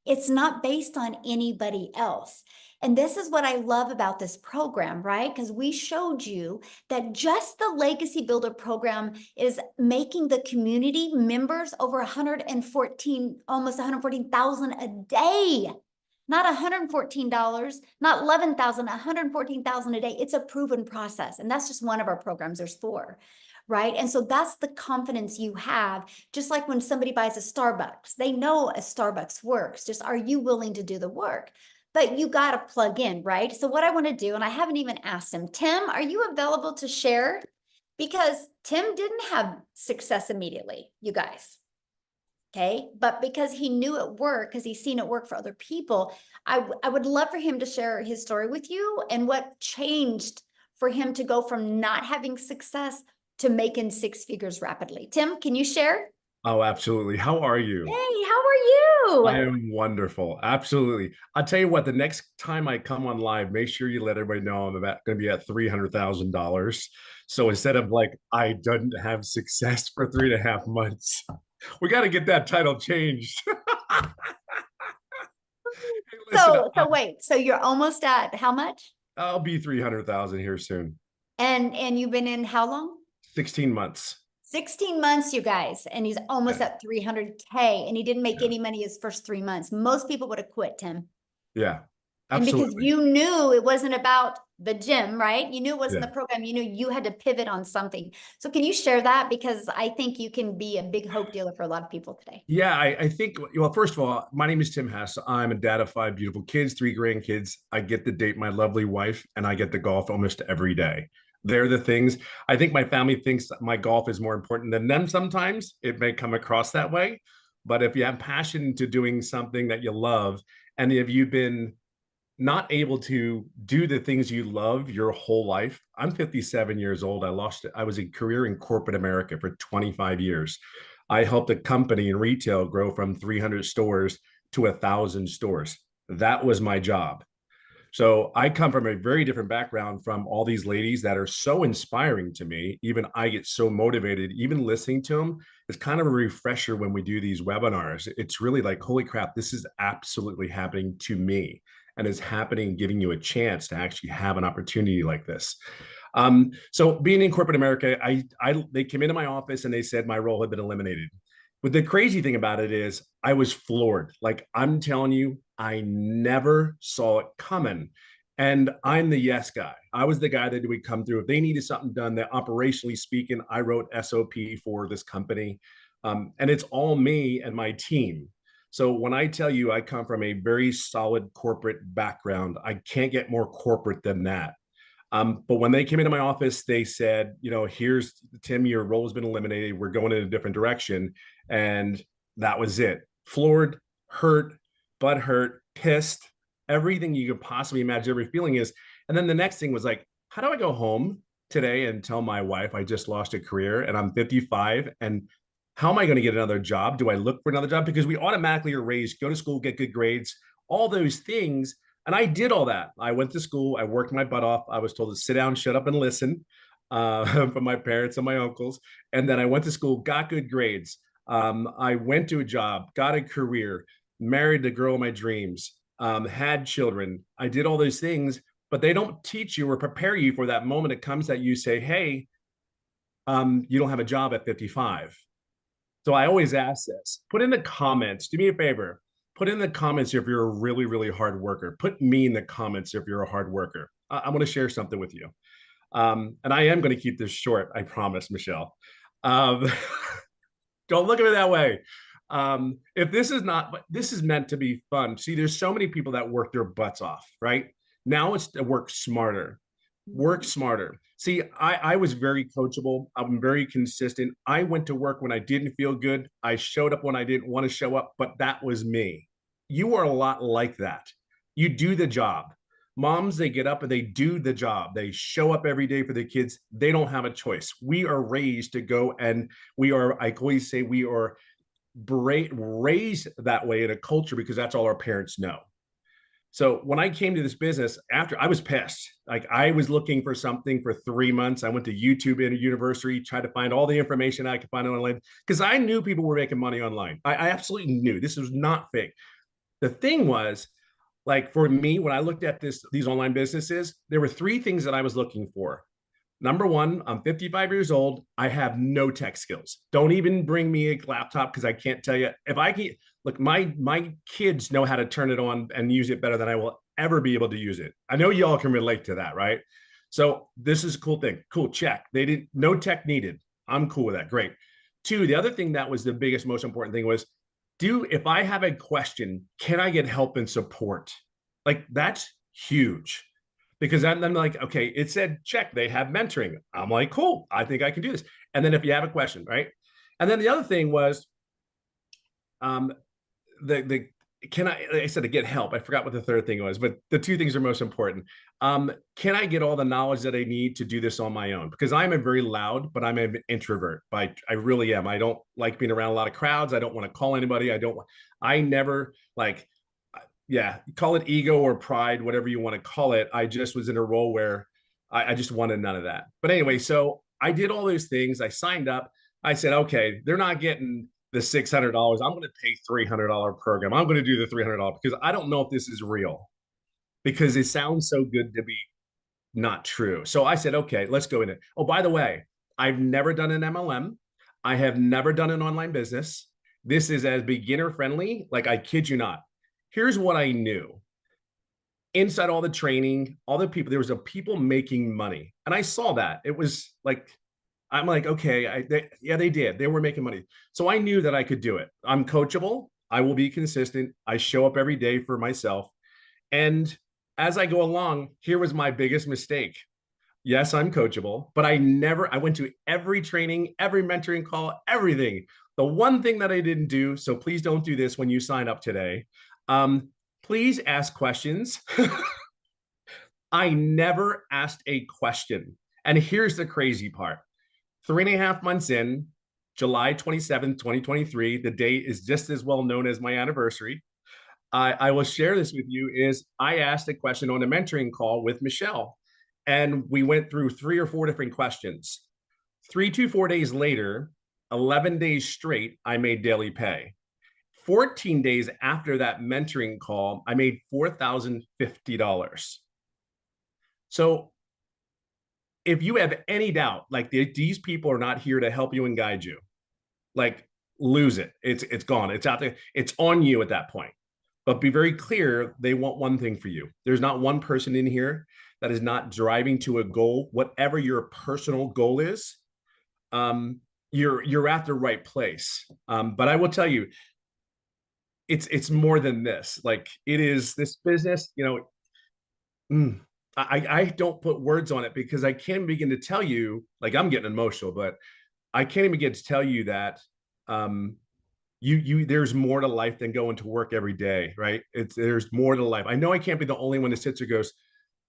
It's not based on anybody else. And this is what I love about this program, right? Because we showed you that just the Legacy Builder program is making the community members over 114, almost 114,000 a day. Not $114, not 11,000, 114,000 a day. It's a proven process. And that's just one of our programs. There's 4. Right. And so that's the confidence you have. Just like when somebody buys a Starbucks, they know a Starbucks works. Just are you willing to do the work? But you got to plug in, right? So what I want to do, and I haven't even asked him, Tim, are you available to share? Because Tim didn't have success immediately, you guys. Okay. But because he knew it worked, because he's seen it work for other people, I would love for him to share his story with you and what changed for him to go from not having success to making six figures rapidly. Tim, can you share? Oh, absolutely. How are you? Hey, how are I you? am wonderful. Absolutely. I'll tell you what, the next time I come on live, make sure you let everybody know I'm about going to be at $300,000. So instead of like, I didn't have success for 3.5 months, we got to get that title changed. Hey, listen, So wait, so you're almost at how much? I'll be 300,000 here soon. And you've been in how long? 16 months. 16 months, you guys, and he's almost Yeah. at 300K, and he didn't make Yeah. any money his first 3 months. Most people would have quit, Tim. Yeah, And because absolutely. you knew it wasn't about the gym, right? You knew it wasn't Yeah. the program. You knew you had to pivot on something. So can you share that? Because I think you can be a big hope dealer for a lot of people today. Yeah, I think, well, first of all, my name is Tim Hess. I'm a dad of 5 beautiful kids, 3 grandkids. I get to date my lovely wife, and I get to golf almost every day. They're the things. I think my family thinks that my golf is more important than them sometimes. It may come across that way. But if you have passion to doing something that you love, and if you've been not able to do the things you love your whole life. I'm 57 years old. I was a career in corporate America for 25 years. I helped a company in retail grow from 300 stores to 1,000 stores. That was my job. So I come from a very different background from all these ladies that are so inspiring to me. Even I get so motivated, even listening to them. It's kind of a refresher when we do these webinars. It's really like, holy crap, this is absolutely happening to me. And it's happening, giving you a chance to actually have an opportunity like this. So being in corporate America, they came into my office and they said my role had been eliminated. But the crazy thing about it is I was floored. Like I'm telling you, I never saw it coming. And I'm the yes guy. I was the guy that would come through. If they needed something done, that operationally speaking, I wrote SOP for this company. And it's all me and my team. So when I tell you I come from a very solid corporate background, I can't get more corporate than that. But when they came into my office, they said, here's Tim, your role has been eliminated. We're going in a different direction. And that was it. Floored, hurt, butt hurt, pissed, everything you could possibly imagine every feeling is. And then the next thing was like, how do I go home today and tell my wife I just lost a career and I'm 55 and how am I going to get another job? Do I look for another job? Because we automatically are raised, go to school, get good grades, all those things. And I did all that. I went to school. I worked my butt off. I was told to sit down, shut up, and listen from my parents and my uncles. And then I went to school, got good grades. I went to a job, got a career, married the girl of my dreams, had children. I did all those things, but they don't teach you or prepare you for that moment it comes that you say, hey, you don't have a job at 55. So I always ask this, put in the comments, do me a favor, put in the comments if you're a really, really hard worker. Put me in the comments if you're a hard worker. I'm going to share something with you. And I am going to keep this short, I promise, Michelle. Um, don't look at it that way. If this is not, but this is meant to be fun. See, there's so many people that work their butts off, right? Now it's to work smarter. Work smarter. See, I was very coachable. I'm very consistent. I went to work when I didn't feel good. I showed up when I didn't want to show up, but that was me. You are a lot like that. You do the job. Moms, they get up and they do the job. They show up every day for the kids. They don't have a choice. We are raised to go and I always say we are raised that way in a culture because that's all our parents know. So when I came to this business, after I was pissed, like I was looking for something for 3 months. I went to YouTube in a university, tried to find all the information I could find online because I knew people were making money online. I absolutely knew this was not fake. The thing was, like for me, when I looked at these online businesses, there were 3 things that I was looking for. Number one, I'm 55 years old. I have no tech skills. Don't even bring me a laptop because I can't tell you if I can. Look, my kids know how to turn it on and use it better than I will ever be able to use it. I know y'all can relate to that, right? So this is a cool thing. Cool, check. They didn't, no tech needed. I'm cool with that. Great. 2, the other thing that was the biggest, most important thing was, if I have a question, can I get help and support? Like that's huge. Because I'm like, okay, it said check, they have mentoring. I'm like, cool, I think I can do this. And then if you have a question, right? And then the other thing was, Um, the can I said to get help. I forgot what the third thing was, but the two things are most important. Can I get all the knowledge that I need to do this on my own? Because I'm a very loud, but I'm an introvert. I really am. I don't like being around a lot of crowds. I don't want to call anybody. I never like, yeah, call it ego or pride, whatever you want to call it. I just was in a role where I just wanted none of that. But anyway, so I did all those things. I signed up. I said, okay, they're not getting the $600. I'm going to pay $300 program. I'm going to do the $300 because I don't know if this is real because it sounds so good to be not true. So I said, okay, let's go in it. Oh, by the way, I've never done an MLM. I have never done an online business. This is as beginner friendly. Like, I kid you not. Here's what I knew. Inside all the training, all the people, there was a people making money. And I saw that. It was like, I'm like, okay, they did. They were making money. So I knew that I could do it. I'm coachable. I will be consistent. I show up every day for myself. And as I go along, here was my biggest mistake. Yes, I'm coachable, but I went to every training, every mentoring call, everything. The one thing that I didn't do, so please don't do this when you sign up today. Please ask questions. I never asked a question. And here's the crazy part. 3.5 months in, July 27th, 2023, the date is just as well known as my anniversary. I will share this with you is I asked a question on a mentoring call with Michelle, and we went through 3 or 4 different questions. 3 to 4 days later, 11 days straight, I made daily pay. 14 days after that mentoring call, I made $4,050. So if you have any doubt, like these people are not here to help you and guide you, like, lose it. It's gone. It's out there. It's on you at that point. But be very clear, they want one thing for you. There's not one person in here that is not driving to a goal, whatever your personal goal is. You're at the right place. But I will tell you, it's more than this. Like, it is this business, I don't put words on it because I can't begin to tell you, like, I'm getting emotional, but I can't even begin to tell you that there's more to life than going to work every day, right? There's more to life. I know I can't be the only one that sits or goes,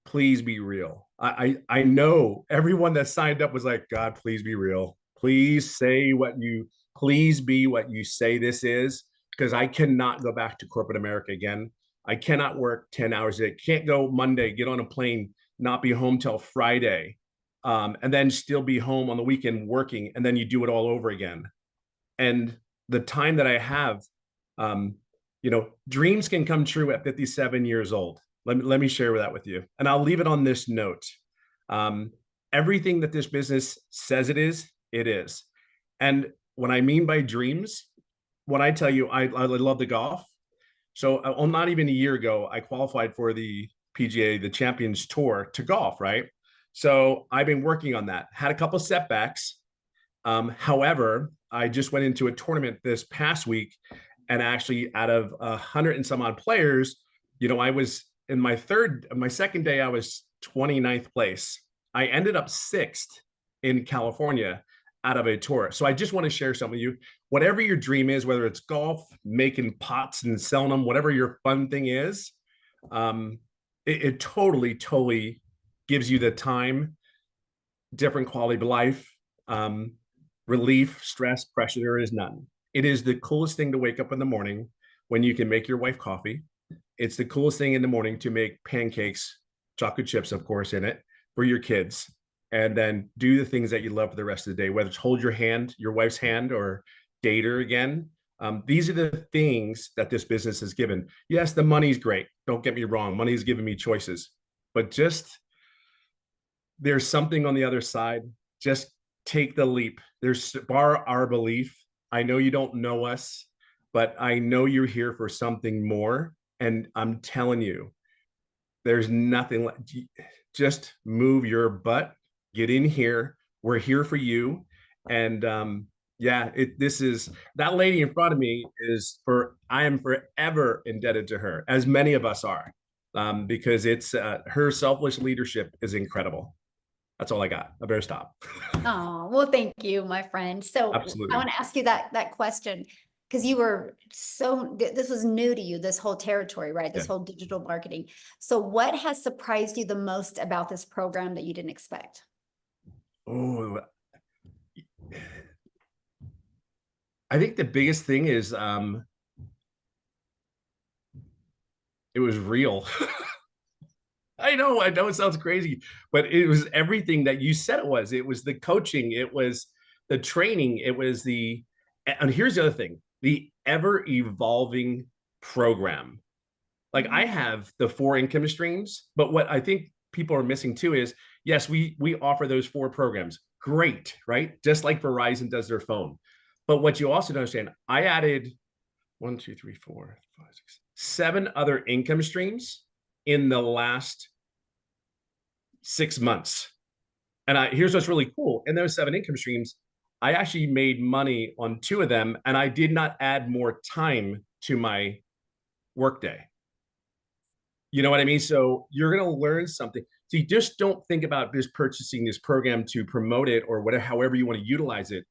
please be real. I know everyone that signed up was like, God, please be real. Please be what you say this is, because I cannot go back to corporate America again. I cannot work 10 hours a day. Can't go Monday, get on a plane, not be home till Friday, and then still be home on the weekend working, and then you do it all over again. And the time that I have, dreams can come true at 57 years old. Let me share that with you. And I'll leave it on this note. Everything that this business says it is. And what I mean by dreams, when I tell you I love the golf. So not even a year ago, I qualified for the PGA, the Champions Tour, to golf, right? So I've been working on that. Had a couple setbacks. However, I just went into a tournament this past week, and actually, out of 100 and some odd players, I was in my second day, I was 29th place. I ended up 6th in California out of a tour. So I just want to share some with you. Whatever your dream is, whether it's golf, making pots and selling them, whatever your fun thing is, it totally gives you the time, different quality of life, relief, stress, pressure. There is none. It is the coolest thing to wake up in the morning when you can make your wife coffee. It's the coolest thing in the morning to make pancakes, chocolate chips, of course, in it for your kids, and then do the things that you love for the rest of the day, whether it's hold your hand, your wife's hand, or date her again. These are the things that this business has given. Yes, the money's great. Don't get me wrong. Money's given me choices, but just there's something on the other side. Just take the leap. There's our belief. I know you don't know us, but I know you're here for something more. And I'm telling you, there's nothing like, just move your butt, get in here. We're here for you. And this is that lady in front of me I am forever indebted to her, as many of us are, because it's her selfless leadership is incredible. That's all I got. I better stop. Oh, well, thank you, my friend. So Absolutely. I want to ask you that question. because you were this was new to you, this whole territory, right? This Yeah. whole digital marketing. So what has surprised you the most about this program that you didn't expect? Oh, I think the biggest thing is it was real. I know it sounds crazy, but it was everything that you said it was. It was the coaching, it was the training, it was and here's the other thing, the ever evolving program. Like I have the 4 income streams, but what I think people are missing too is, yes, we offer those 4 programs. Great, right? Just like Verizon does their phone. But what you also don't understand, I added 1, 2, 3, 4, 5, 6, 7 other income streams in the last 6 months. And here's what's really cool. In those 7 income streams, I actually made money on 2 of them, and I did not add more time to my workday. You know what I mean? So you're going to learn something. So you just don't think about just purchasing this program to promote it or whatever, however you want to utilize it.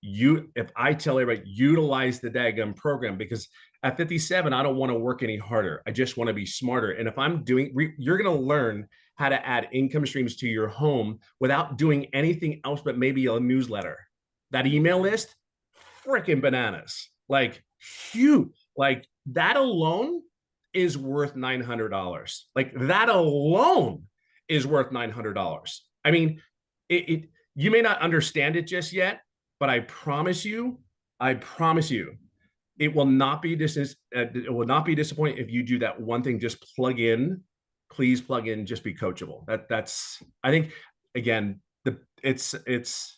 If I tell everybody, utilize the daggum program, because at 57, I don't want to work any harder. I just want to be smarter. And if I'm you're going to learn how to add income streams to your home without doing anything else but maybe a newsletter. That email list, freaking bananas. Like, huge. Like that alone is worth $900. Like that alone is worth $900. I mean, you may not understand it just yet, but I promise you, it will not be disappointing if you do that one thing. Just plug in, please plug in. Just be coachable. That's I think again it's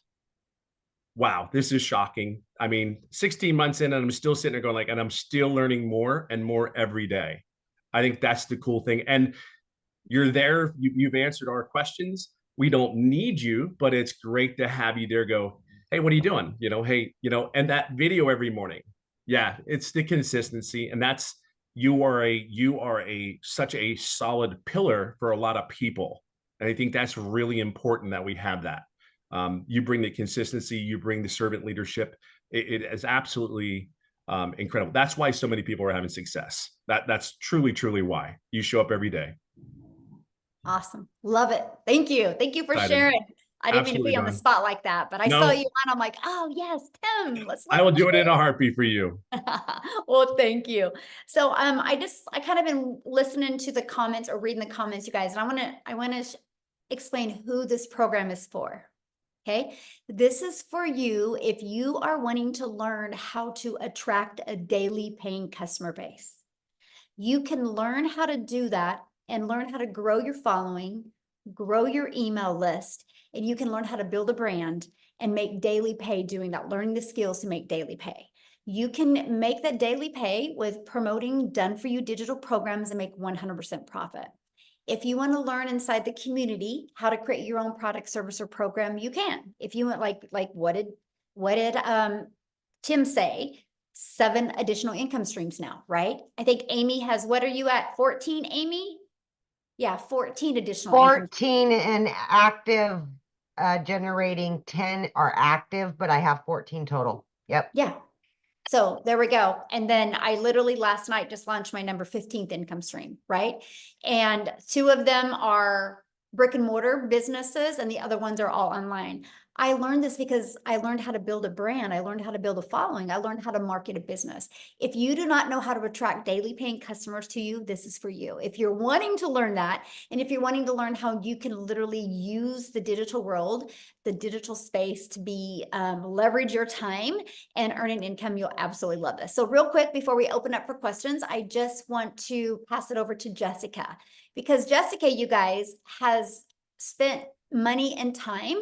wow, this is shocking. I mean, 16 months in, and I'm still sitting there going like, and I'm still learning more and more every day. I think that's the cool thing. And you're there. You've answered our questions. We don't need you, but it's great to have you there. Go, hey, what are you doing? Hey, and that video every morning. Yeah, it's the consistency, and that's you are such a solid pillar for a lot of people, and I think that's really important that we have that. You bring the consistency, you bring the servant leadership. It is absolutely incredible. That's why so many people are having success. That's truly why. You show up every day. Awesome. Love it. Thank you. Thank you for Excited. sharing. I didn't mean to Absolutely, be on the Dawn. spot like that, but I saw you on. I'm like, oh yes, Tim. Let's I will do it in a heartbeat for you. Well, thank you. So I kind of been listening to the comments or reading the comments, you guys, and I want to explain who this program is for. Okay. This is for you if you are wanting to learn how to attract a daily paying customer base. You can learn how to do that and learn how to grow your following, grow your email list, and you can learn how to build a brand and make daily pay doing that, learning the skills to make daily pay. You can make that daily pay with promoting done for you digital programs and make 100% profit. If you want to learn inside the community how to create your own product, service, or program, you can. If you want, like what did Tim say? 7 additional income streams now, right? I think Amy has, what are you at? 14, Amy? Yeah, 14 additional. 14 and active, generating 10 are active, but I have 14 total. Yep. Yeah. So there we go. And then I literally last night just launched my number 15th income stream, right? And 2 of them are brick and mortar businesses and the other ones are all online. I learned this because I learned how to build a brand. I learned how to build a following. I learned how to market a business. If you do not know how to attract daily paying customers to you, this is for you. If you're wanting to learn that, and if you're wanting to learn how you can literally use the digital world, the digital space to be leverage your time and earn an income, you'll absolutely love this. So real quick, before we open up for questions, I just want to pass it over to Jessica, because Jessica, you guys, has spent money and time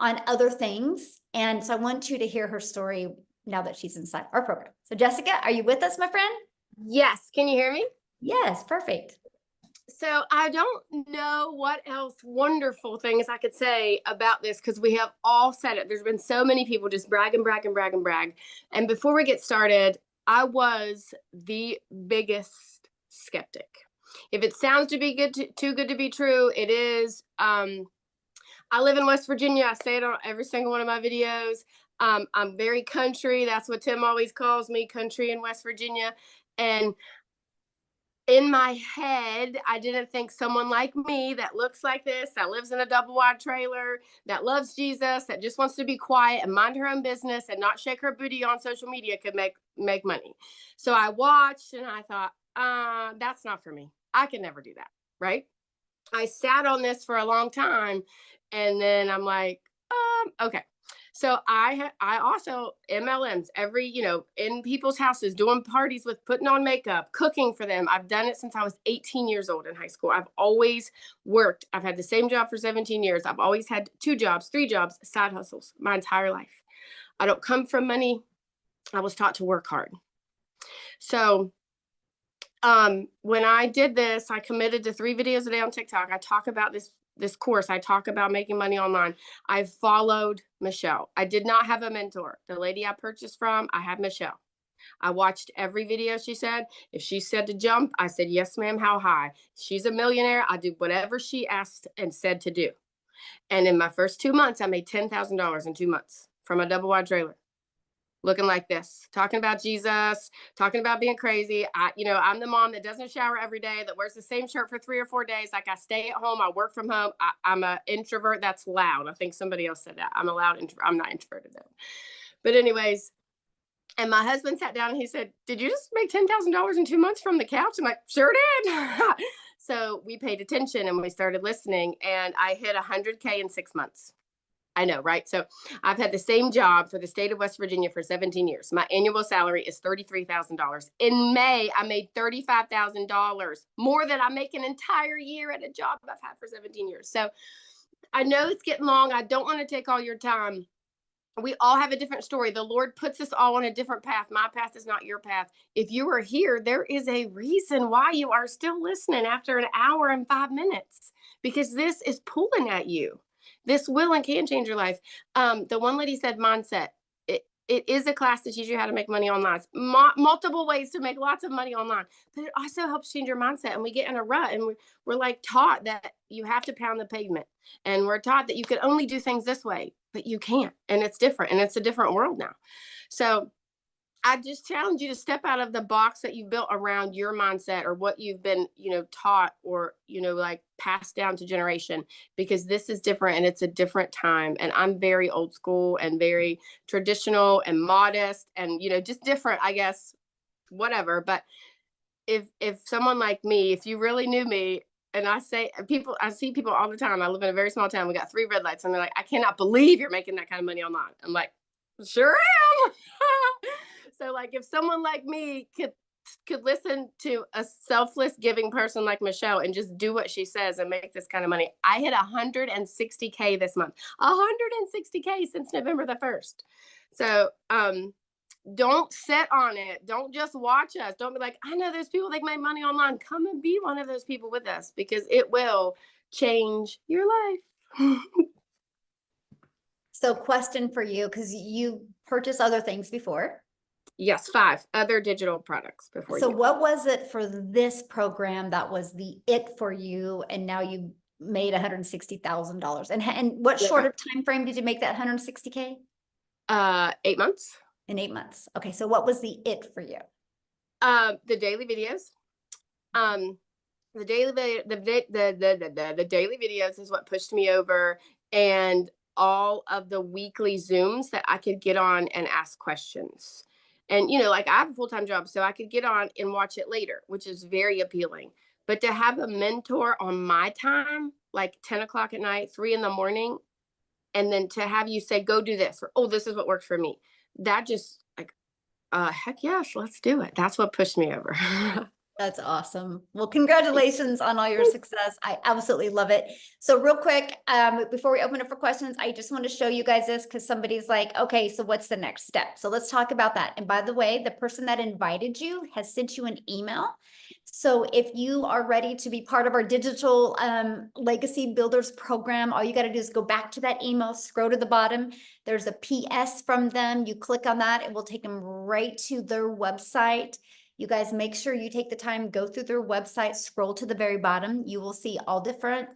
on other things. And so I want you to hear her story now that she's inside our program. So Jessica, are you with us, my friend? Yes. Can you hear me? Yes, perfect. So I don't know what else wonderful things I could say about this because we have all said it. There's been so many people just brag and brag and brag and brag. And before we get started, I was the biggest skeptic. If it sounds to be too good to be true, it is. I live in West Virginia. I say it on every single one of my videos. I'm very country. That's what Tim always calls me, country in West Virginia. And in my head, I didn't think someone like me that looks like this, that lives in a double wide trailer, that loves Jesus, that just wants to be quiet and mind her own business and not shake her booty on social media could make money. So I watched and I thought, that's not for me. I can never do that. Right. I sat on this for a long time and then I'm like, okay. So I also MLMs every, in people's houses, doing parties with putting on makeup, cooking for them. I've done it since I was 18 years old in high school. I've always worked. I've had the same job for 17 years. I've always had 2 jobs, 3 jobs, side hustles my entire life. I don't come from money. I was taught to work hard. So when I did this, I committed to 3 videos a day on TikTok. I talk about this course. I talk about making money online. I followed Michelle. I did not have a mentor. The lady I purchased from, I had Michelle. I watched every video she said. If she said to jump, I said, yes, ma'am, how high? She's a millionaire. I do whatever she asked and said to do. And in my first 2 months, I made $10,000 in 2 months from a double wide trailer. Looking like this, talking about Jesus, talking about being crazy. I'm the mom that doesn't shower every day, that wears the same shirt for 3 or 4 days. Like I stay at home, I work from home. I'm an introvert. That's loud. I think somebody else said that. I'm a loud introvert. I'm not introverted though. But anyways, and my husband sat down and he said, did you just make $10,000 in 2 months from the couch? I'm like, sure did. So we paid attention and we started listening and I hit 100K in 6 months. I know, right? So I've had the same job for the state of West Virginia for 17 years. My annual salary is $33,000. In May, I made $35,000, more than I make an entire year at a job I've had for 17 years. So I know it's getting long. I don't want to take all your time. We all have a different story. The Lord puts us all on a different path. My path is not your path. If you are here, there is a reason why you are still listening after an hour and 5 minutes, because this is pulling at you. This will and can change your life. The one lady said mindset. It is a class to teach you how to make money online. Multiple ways to make lots of money online. But it also helps change your mindset. And we get in a rut and we're like taught that you have to pound the pavement. And we're taught that you can only do things this way, but you can't. And it's different. And it's a different world now. So I just challenge you to step out of the box that you built around your mindset or what you've been, taught or, like passed down to generation, because this is different and it's a different time. And I'm very old school and very traditional and modest and, just different, I guess, whatever. But if someone like me, if you really knew me, and I see people all the time. I live in a very small town. We got 3 red lights and they're like, I cannot believe you're making that kind of money online. I'm like, sure am. So like if someone like me could listen to a selfless giving person like Michelle and just do what she says and make this kind of money. I hit 160K this month, 160K since November the 1st. So, don't sit on it. Don't just watch us. Don't be like, I know there's people that make money online. Come and be one of those people with us, because it will change your life. So question for you, because you purchased other things before. Yes, 5 other digital products before. So what was it for this program that was the it for you, and now you made $160,000? And what short of time frame did you make that 160K? 8 months. In 8 months. Okay, so what was the it for you? The daily videos. The daily videos is what pushed me over, and all of the weekly Zooms that I could get on and ask questions. And, like I have a full-time job, so I could get on and watch it later, which is very appealing. But to have a mentor on my time, like 10 o'clock at night, 3 in the morning, and then to have you say, go do this, or, oh, this is what works for me. That just like, heck yes, let's do it. That's what pushed me over. That's awesome. Well, congratulations on all your success. I absolutely love it. So real quick, before we open up for questions, I just want to show you guys this because somebody's like, okay, so what's the next step? So let's talk about that. And by the way, the person that invited you has sent you an email. So if you are ready to be part of our digital legacy builders program, all you got to do is go back to that email, scroll to the bottom. There's a PS from them. You click on that, it will take them right to their website. You guys make sure you take the time, go through their website, scroll to the very bottom. You will see all different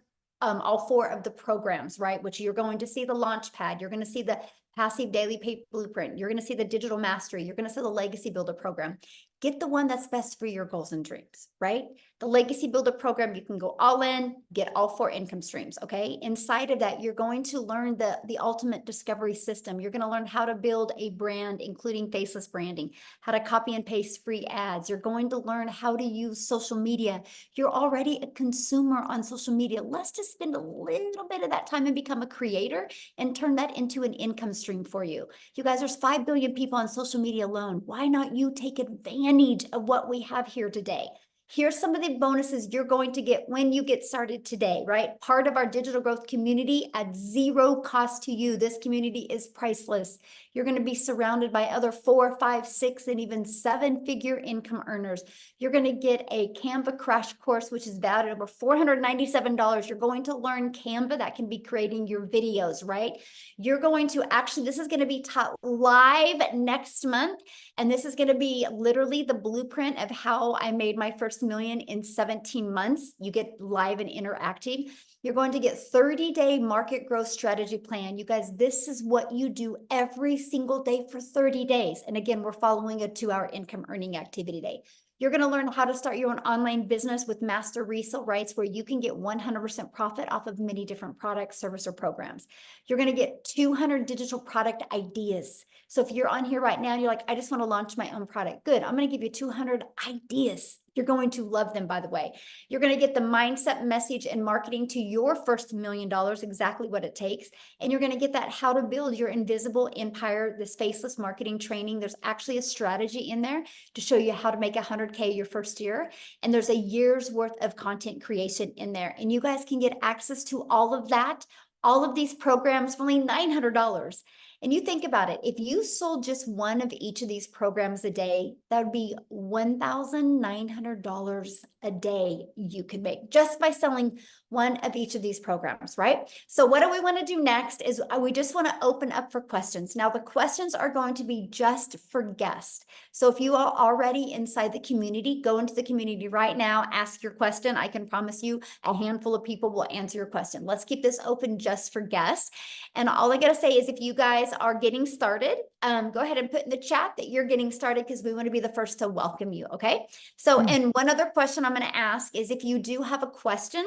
all 4 of the programs, right? Which you're going to see the launch pad, you're going to see the passive daily pay blueprint, you're going to see the digital mastery, you're going to see the legacy builder program. Get the one that's best for your goals and dreams, right? The legacy builder program, you can go all in, get all 4 income streams, okay? Inside of that, you're going to learn the ultimate discovery system. You're going to learn how to build a brand, including faceless branding, how to copy and paste free ads. You're going to learn how to use social media. You're already a consumer on social media. Let's just spend a little bit of that time and become a creator and turn that into an income stream for you. You guys, there's 5 billion people on social media alone. Why not you take advantage of what we have here today? Here's some of the bonuses you're going to get when you get started today, right? Part of our digital growth community at 0 cost to you. This community is priceless. You're going to be surrounded by other 4, 5, 6, and even 7-figure income earners. You're going to get a Canva crash course, which is valued at over $497. You're going to learn Canva that can be creating your videos, right? You're going to actually, this is going to be taught live next month. And this is going to be literally the blueprint of how I made my first million in 17 months. You get live and interactive. You're going to get 30-day market growth strategy plan. You guys, this is what you do every single day for 30 days. And again, we're following a 2-hour income earning activity day. You're going to learn how to start your own online business with master resale rights, where you can get 100% profit off of many different products, service, or programs. You're going to get 200 digital product ideas. So if you're on here right now and you're like, I just want to launch my own product, good. I'm going to give you 200 ideas. You're going to love them, by the way. You're going to get the mindset, message, and marketing to your first $1 million, exactly what it takes. And you're going to get that how to build your invisible empire, this faceless marketing training. There's actually a strategy in there to show you how to make 100K your first year. And there's a year's worth of content creation in there. And you guys can get access to all of that, all of these programs for only $900. And you think about it, if you sold just one of each of these programs a day, that would be $1,900 a day you could make just by selling one of each of these programs, right? So what do we want to do next is we just want to open up for questions. Now, the questions are going to be just for guests. So if you are already inside the community, go into the community right now, ask your question. I can promise you a handful of people will answer your question. Let's keep this open just for guests. And all I got to say is if you guys are getting started, go ahead and put in the chat that you're getting started, because we want to be the first to welcome you. Okay. So, and one other question I'm going to ask is if you do have a question,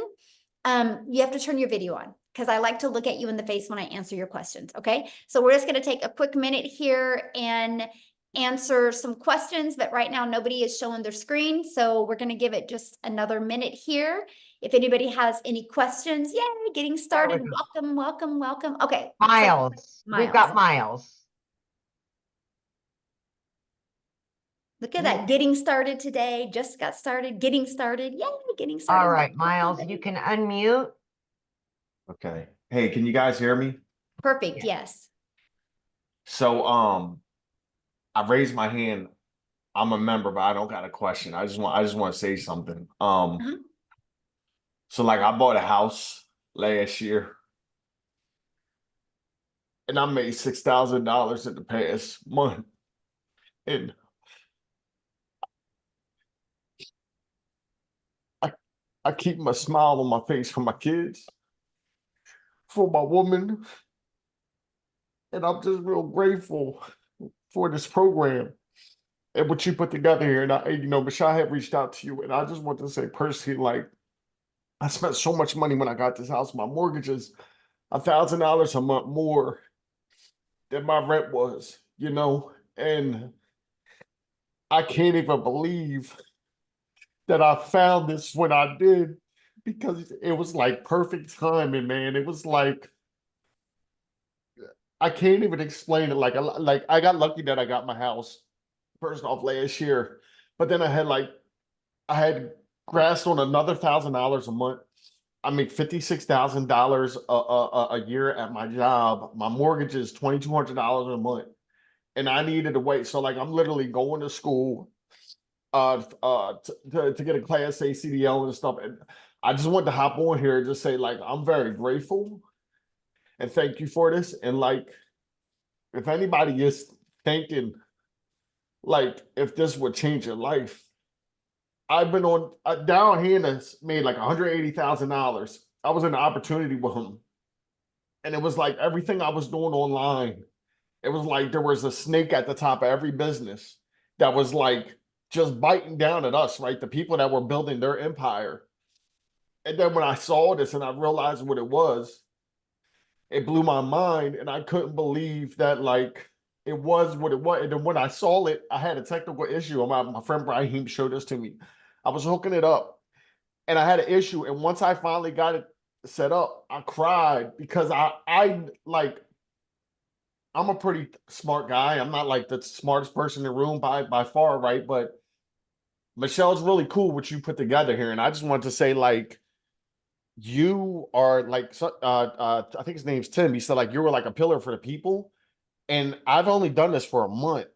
you have to turn your video on, because I like to look at you in the face when I answer your questions. Okay. So we're just going to take a quick minute here and answer some questions, but right now nobody is showing their screen. So we're going to give it just another minute here. If anybody has any questions, yay, getting started. Welcome, welcome, welcome. Okay. Miles. Miles. We've got Miles. Look at that. Getting started today. Just got started. Getting started. Yay, getting started. All right, Miles, you can unmute. Okay. Hey, can you guys hear me? Perfect. Yes. So, I raised my hand. I'm a member, but I don't got a question. I just want to say something. So like I bought a house last year and I made $6,000 in the past month. And I keep my smile on my face for my kids, for my woman. And I'm just real grateful for this program and what you put together here. And Michelle had reached out to you, and I just want to say personally, like, I spent so much money when I got this house. My mortgage is $1,000 a month more than my rent was, and I can't even believe that I found this when I did, because it was like perfect timing, man. It was like, I can't even explain it. Like I got lucky that I got my house first off last year, but then I had grasped on another $1,000 a month. I make $56,000 a year at my job. My mortgage is $2,200 a month, and I needed to wait. So like I'm literally going to school to get a Class A CDL and stuff. And I just wanted to hop on here and just say, like, I'm very grateful and thank you for this. And like, if anybody is thinking, like, if this would change your life, I've been on down here that's made like $180,000 I was in an opportunity with him. And it was like everything I was doing online, it was like there was a snake at the top of every business that was like just biting down at us, right? The people that were building their empire. And then when I saw this and I realized what it was, it blew my mind. And I couldn't believe that, like, it was what it was. And then when I saw it, I had a technical issue. My friend Brahim showed this to me. I was hooking it up and I had an issue. And once I finally got it set up, I cried because I like, I'm a pretty smart guy. I'm not like the smartest person in the room by far, right? But Michelle's really cool what you put together here. And I just wanted to say, like, you are like, I think his name's Tim. He said, like, you were like a pillar for the people. And I've only done this for a month.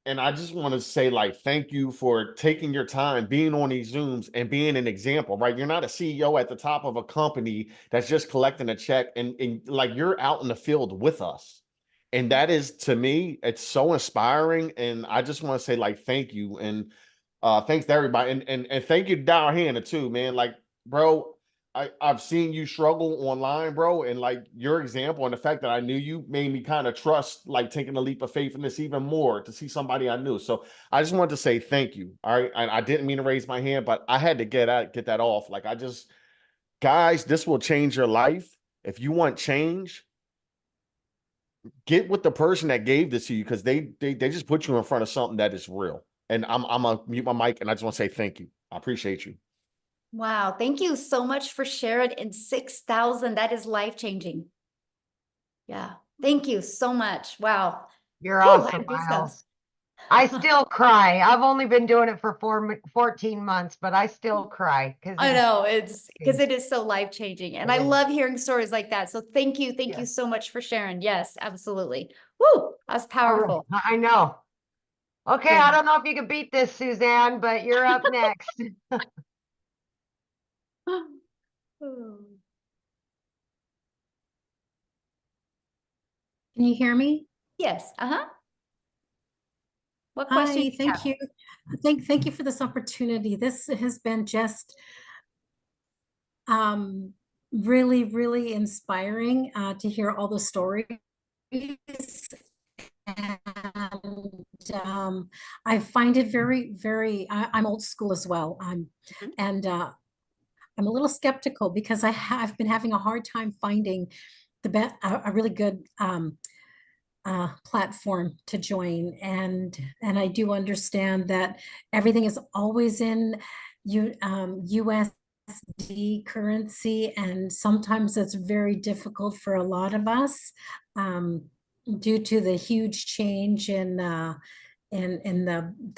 And I just want to say, like, thank you for taking your time, being on these Zooms and being an example, right? You're not a CEO at the top of a company that's just collecting a check and like you're out in the field with us. And that is, to me, it's so inspiring. And I just want to say, like, thank you. And thanks to everybody. And thank you to Down Hannah too, man. Like, bro, I've seen you struggle online, bro, and like your example and the fact that I knew you made me kind of trust, like, taking a leap of faith in this even more to see somebody I knew. So I just wanted to say thank you. All right. And I didn't mean to raise my hand, but I had to get that off. Like, guys, this will change your life. If you want change, get with the person that gave this to you, because they just put you in front of something that is real. And I'm gonna mute my mic, and I just want to say thank you. I appreciate you. Wow. Thank you so much for sharing. And 6,000, that is life-changing. Yeah. Thank you so much. Wow. You're Whew, I awesome, have goosebumps. Miles. I still cry. I've only been doing it for 14 months, but I still cry because I know it's because it is so life-changing. And I It is. love hearing stories like that. So thank you. Thank you Yes. so much for sharing. Yes, absolutely. Woo, that's powerful. I know. Okay, Yeah. I don't know if you can beat this, Suzanne, but you're up next. Can you hear me? Yes. Uh-huh. What question? Hi, thank you. Thank you for this opportunity. This has been just really, really inspiring to hear all the stories. And I find it very, very, I'm old school as well. And I'm a little skeptical because I've been having a hard time finding a really good platform to join, and I do understand that everything is always in USD currency, and sometimes it's very difficult for a lot of us due to the huge change in the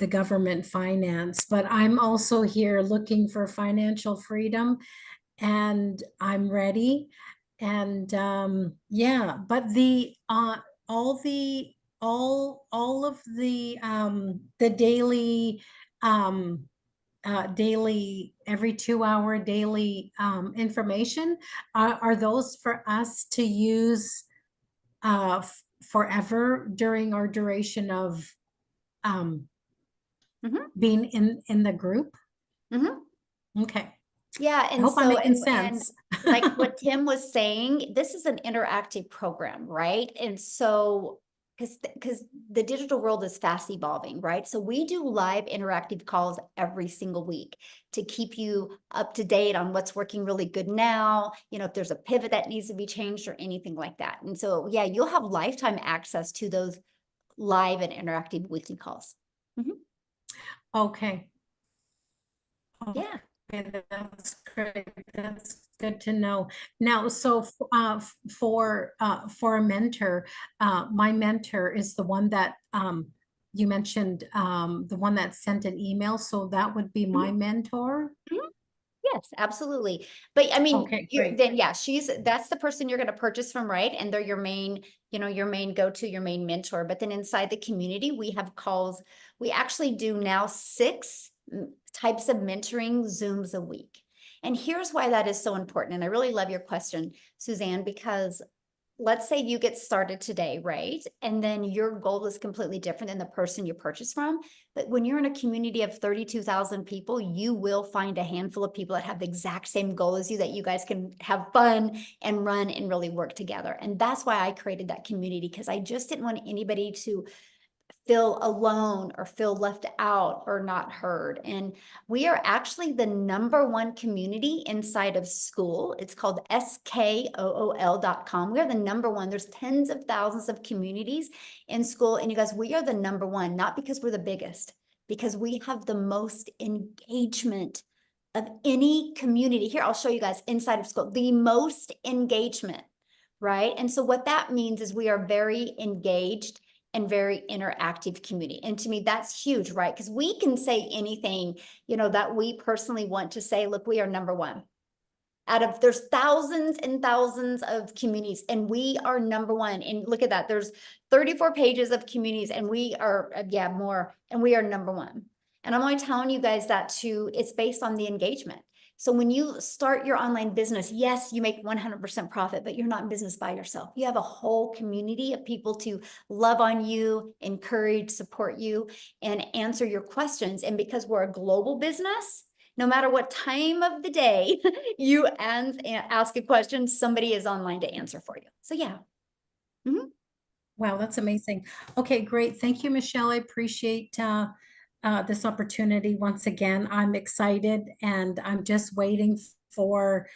government finance. But I'm also here looking for financial freedom, and I'm ready. And yeah, but all of the daily daily every 2 hour daily information are those for us to use forever during our duration of being in the group. Okay. Yeah, I and hope I'm so making and sense. like what Tim was saying, this is an interactive program, right? And so because the digital world is fast evolving, right? So we do live interactive calls every single week to keep you up to date on what's working really good now, you know, if there's a pivot that needs to be changed or anything like that. And so yeah, you'll have lifetime access to those live and interactive weekly calls. Okay. Yeah. Okay, that's great. That's good to know. Now, so for a mentor, my mentor is the one that you mentioned, the one that sent an email. So that would be my mentor. Yes, absolutely. But I mean, Okay, great. then yeah, that's the person you're going to purchase from, right? And they're your main, you know, your main go-to, your main mentor. But then inside the community, we have calls. We actually do now 6 types of mentoring Zooms a week. And here's why that is so important. And I really love your question, Suzanne, because let's say you get started today, right? And then your goal is completely different than the person you purchase from. But when you're in a community of 32,000 people, you will find a handful of people that have the exact same goal as you, that you guys can have fun and run and really work together. And that's why I created that community, because I just didn't want anybody to feel alone or feel left out or not heard. And we are actually the #1 community inside of school. It's called skool.com. We are the #1. There's tens of thousands of communities in school. And you guys, we are the #1, not because we're the biggest, because we have the most engagement of any community. Here, I'll show you guys inside of school, the most engagement, right? And so what that means is we are very engaged and very interactive community. And to me, that's huge, right? Because we can say anything, that we personally want to say. Look, we are #1. There's thousands and thousands of communities, and we are #1. And look at that, there's 34 pages of communities, and we are, more, and we are #1. And I'm only telling you guys that it's based on the engagement. So when you start your online business, yes, you make 100% profit, but you're not in business by yourself. You have a whole community of people to love on you, encourage, support you, and answer your questions. And because we're a global business, no matter what time of the day you ask a question, somebody is online to answer for you. So yeah. Wow, that's amazing. Okay, great. Thank you, Michelle. I appreciate this opportunity once again. I'm excited, and I'm just waiting for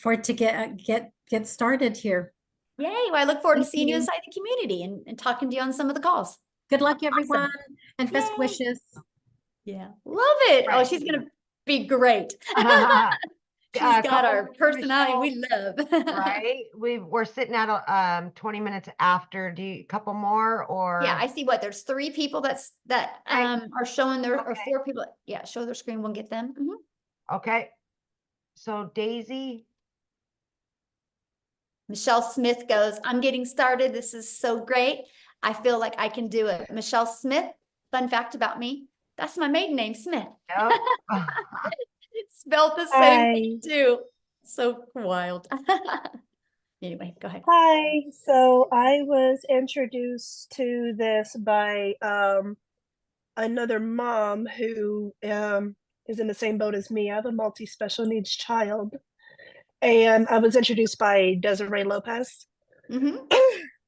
it to get started here. Yay. Well, I look forward to Thank seeing you you. inside the community and talking to you on some of the calls. Good luck, everyone, and best Yay. wishes. Yeah. Love it. Oh, Right. she's going to be great. She's got couple our minutes, personality we Michelle, love. right? We're sitting at 20 minutes after. Do you couple more or? Yeah, I see what there's 3 people that Okay. are showing their or Okay. 4 people. Yeah, show their screen. We'll get them. Okay. So Daisy, Michelle Smith goes, I'm getting started. This is so great. I feel like I can do it. Michelle Smith, fun fact about me, that's my maiden name, Smith. Yep. Spelled the same thing too. So wild. Anyway, go ahead. Hi. So I was introduced to this by another mom who is in the same boat as me. I have a multi-special needs child. And I was introduced by Desiree Lopez.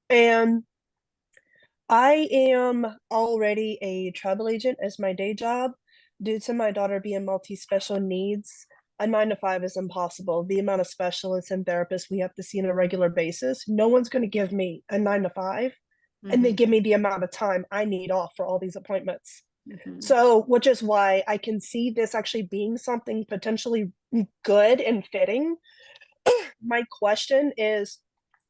And I am already a travel agent as my day job. Due to my daughter being multi-special needs, a 9-to-5 is impossible. The amount of specialists and therapists we have to see on a regular basis, no one's going to give me a 9-to-5 and they give me the amount of time I need off for all these appointments. So, which is why I can see this actually being something potentially good and fitting. My question is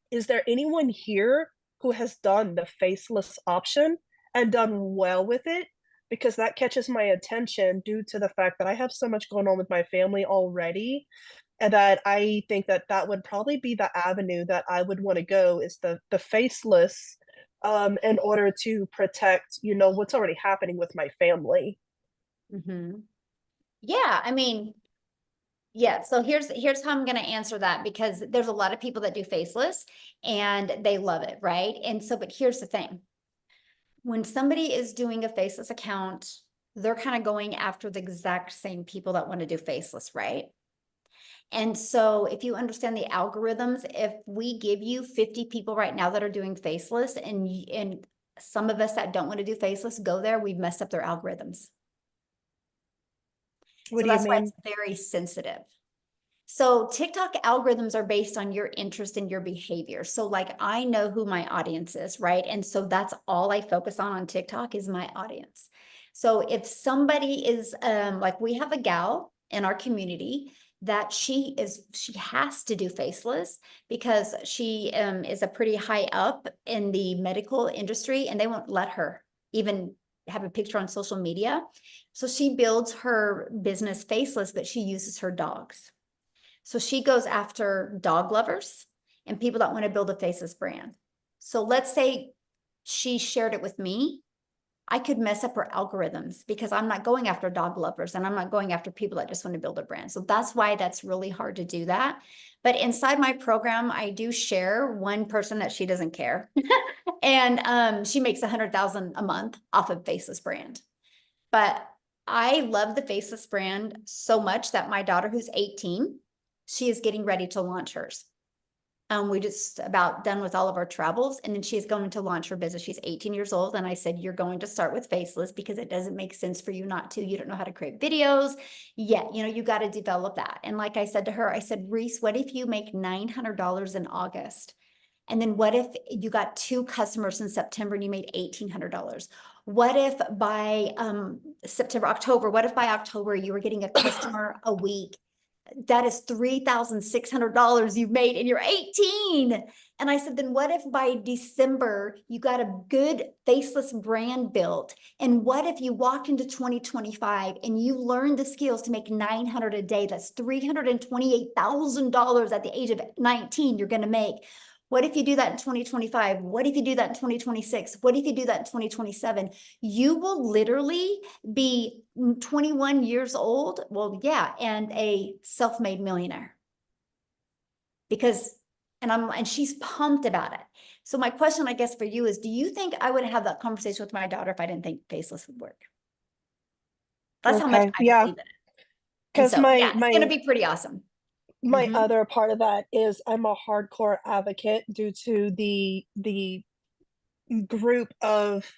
there anyone here who has done the faceless option and done well with it? Because that catches my attention due to the fact that I have so much going on with my family already, and that I think that that would probably be the avenue that I would want to go, is the faceless, in order to protect, what's already happening with my family. Yeah, I mean, yeah, so here's how I'm going to answer that, because there's a lot of people that do faceless and they love it, right? And so, but here's the thing. When somebody is doing a faceless account, they're kind of going after the exact same people that want to do faceless, right? And so if you understand the algorithms, if we give you 50 people right now that are doing faceless, and some of us that don't want to do faceless go there, we've messed up their algorithms. What So do you that's why mean? it's very sensitive. So TikTok algorithms are based on your interest and your behavior. So like, I know who my audience is, right? And so that's all I focus on TikTok is my audience. So if somebody is like, we have a gal in our community that she has to do faceless because she is a pretty high up in the medical industry, and they won't let her even have a picture on social media. So she builds her business faceless, but she uses her dogs. So she goes after dog lovers and people that want to build a faceless brand. So let's say she shared it with me I could mess up her algorithms because I'm not going after dog lovers and I'm not going after people that just want to build a brand. So that's why that's really hard to do that. But inside my program, I do share one person that she doesn't care. And she makes 100,000 a month off of Faceless brand. But I love the Faceless brand so much that my daughter, who's 18, she is getting ready to launch hers. We just about done with all of our travels, and then she's going to launch her business. She's 18 years old. And I said, you're going to start with Faceless because it doesn't make sense for you not to. You don't know how to create videos yet. You know, you got to develop that. And like I said to her, I said, Reese, what if you make $900 in August? And then what if you got 2 customers in September and you made $1,800? What if by September, October, what if by October you were getting a customer a week? That is $3,600 you've made and you're 18. And I said, then what if by December you got a good Faceless brand built? And what if you walk into 2025 and you learn the skills to make $900 a day? That's $328,000 at the age of 19 you're going to make. What if you do that in 2025? What if you do that in 2026? What if you do that in 2027? You will literally be 21 years old. Well, yeah, and a self-made millionaire. Because, and she's pumped about it. So my question, I guess, for you is, do you think I would have that conversation with my daughter if I didn't think Faceless would work? That's how much I Yeah. believe in it. Because so, yeah, it's going to be pretty awesome. My Mhm. other part of that is I'm a hardcore advocate due to the group of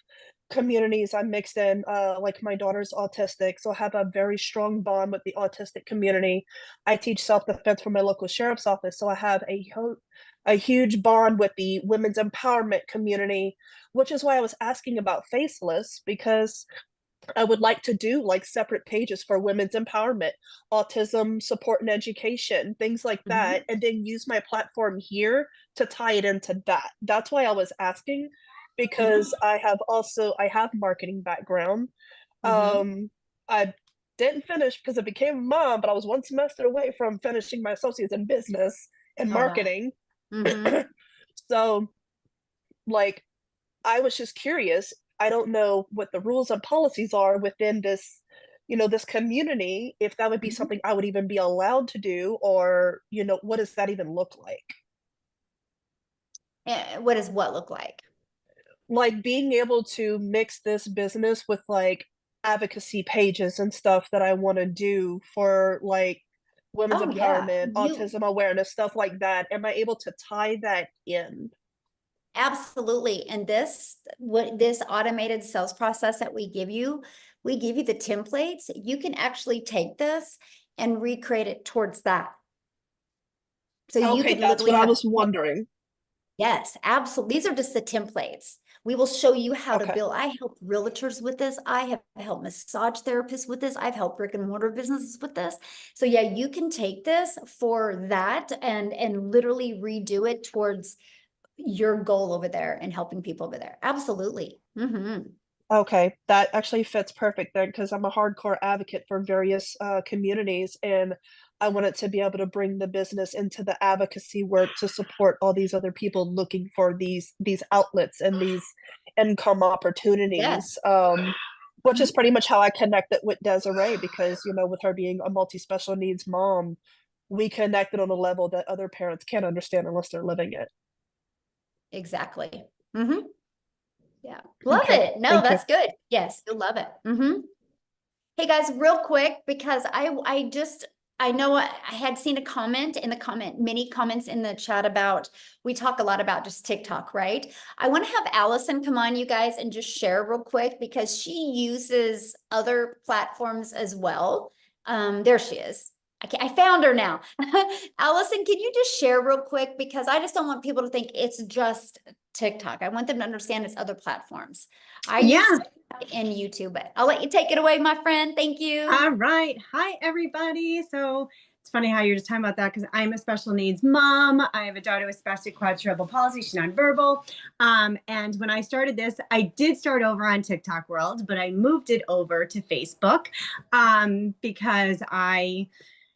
communities I'm mixed in. Like my daughter's autistic, so I have a very strong bond with the autistic community. I teach self-defense for my local sheriff's office, so I have a huge bond with the women's empowerment community, which is why I was asking about Faceless, because I would like to do like separate pages for women's empowerment, autism support and education, things like that, and then use my platform here to tie it into that. That's why I was asking, because I have marketing background. I didn't finish because I became a mom, but I was one semester away from finishing my associates in business and marketing. So like I was just curious. I don't know what the rules and policies are within this, this community, if that would be something I would even be allowed to do, or, what does that even look like? What does what look like? Like being able to mix this business with like advocacy pages and stuff that I want to do for like women's empowerment, autism awareness, stuff like that. Am I able to tie that in? Absolutely. And this automated sales process that we give you the templates. You can actually take this and recreate it towards that. So you Okay, could that's literally what I was wondering. Yes, absolutely. These are just the templates. We will show you how to Okay. build. I help realtors with this. I have helped massage therapists with this. I've helped brick and mortar businesses with this. So yeah, you can take this for that and literally redo it towards your goal over there and helping people over there. Absolutely. Okay, that actually fits perfect then, because I'm a hardcore advocate for various communities, and I wanted to be able to bring the business into the advocacy work to support all these other people looking for these outlets and these income opportunities. Which is pretty much how I connected with Desiree, because with her being a multi-special needs mom, we connected on a level that other parents can't understand unless they're living it. Exactly. Yeah, love it. No, that's good. Yes, you'll love it. Hey guys, real quick, because I know I had seen a comment in the many comments in the chat about, we talk a lot about just TikTok, right? I want to have Allison come on, you guys, and just share real quick, because she uses other platforms as well. There she is. I found her now. Allison, can you just share real quick? Because I just don't want people to think it's just TikTok. I want them to understand it's other platforms. I use TikTok and YouTube, but I'll let you take it away, my friend. Thank you. All right. Hi, everybody. So it's funny how you're just talking about that, because I'm a special needs mom. I have a daughter with spastic quadruple palsy. She's nonverbal. And when I started this, I did start over on TikTok world, but I moved it over to Facebook because I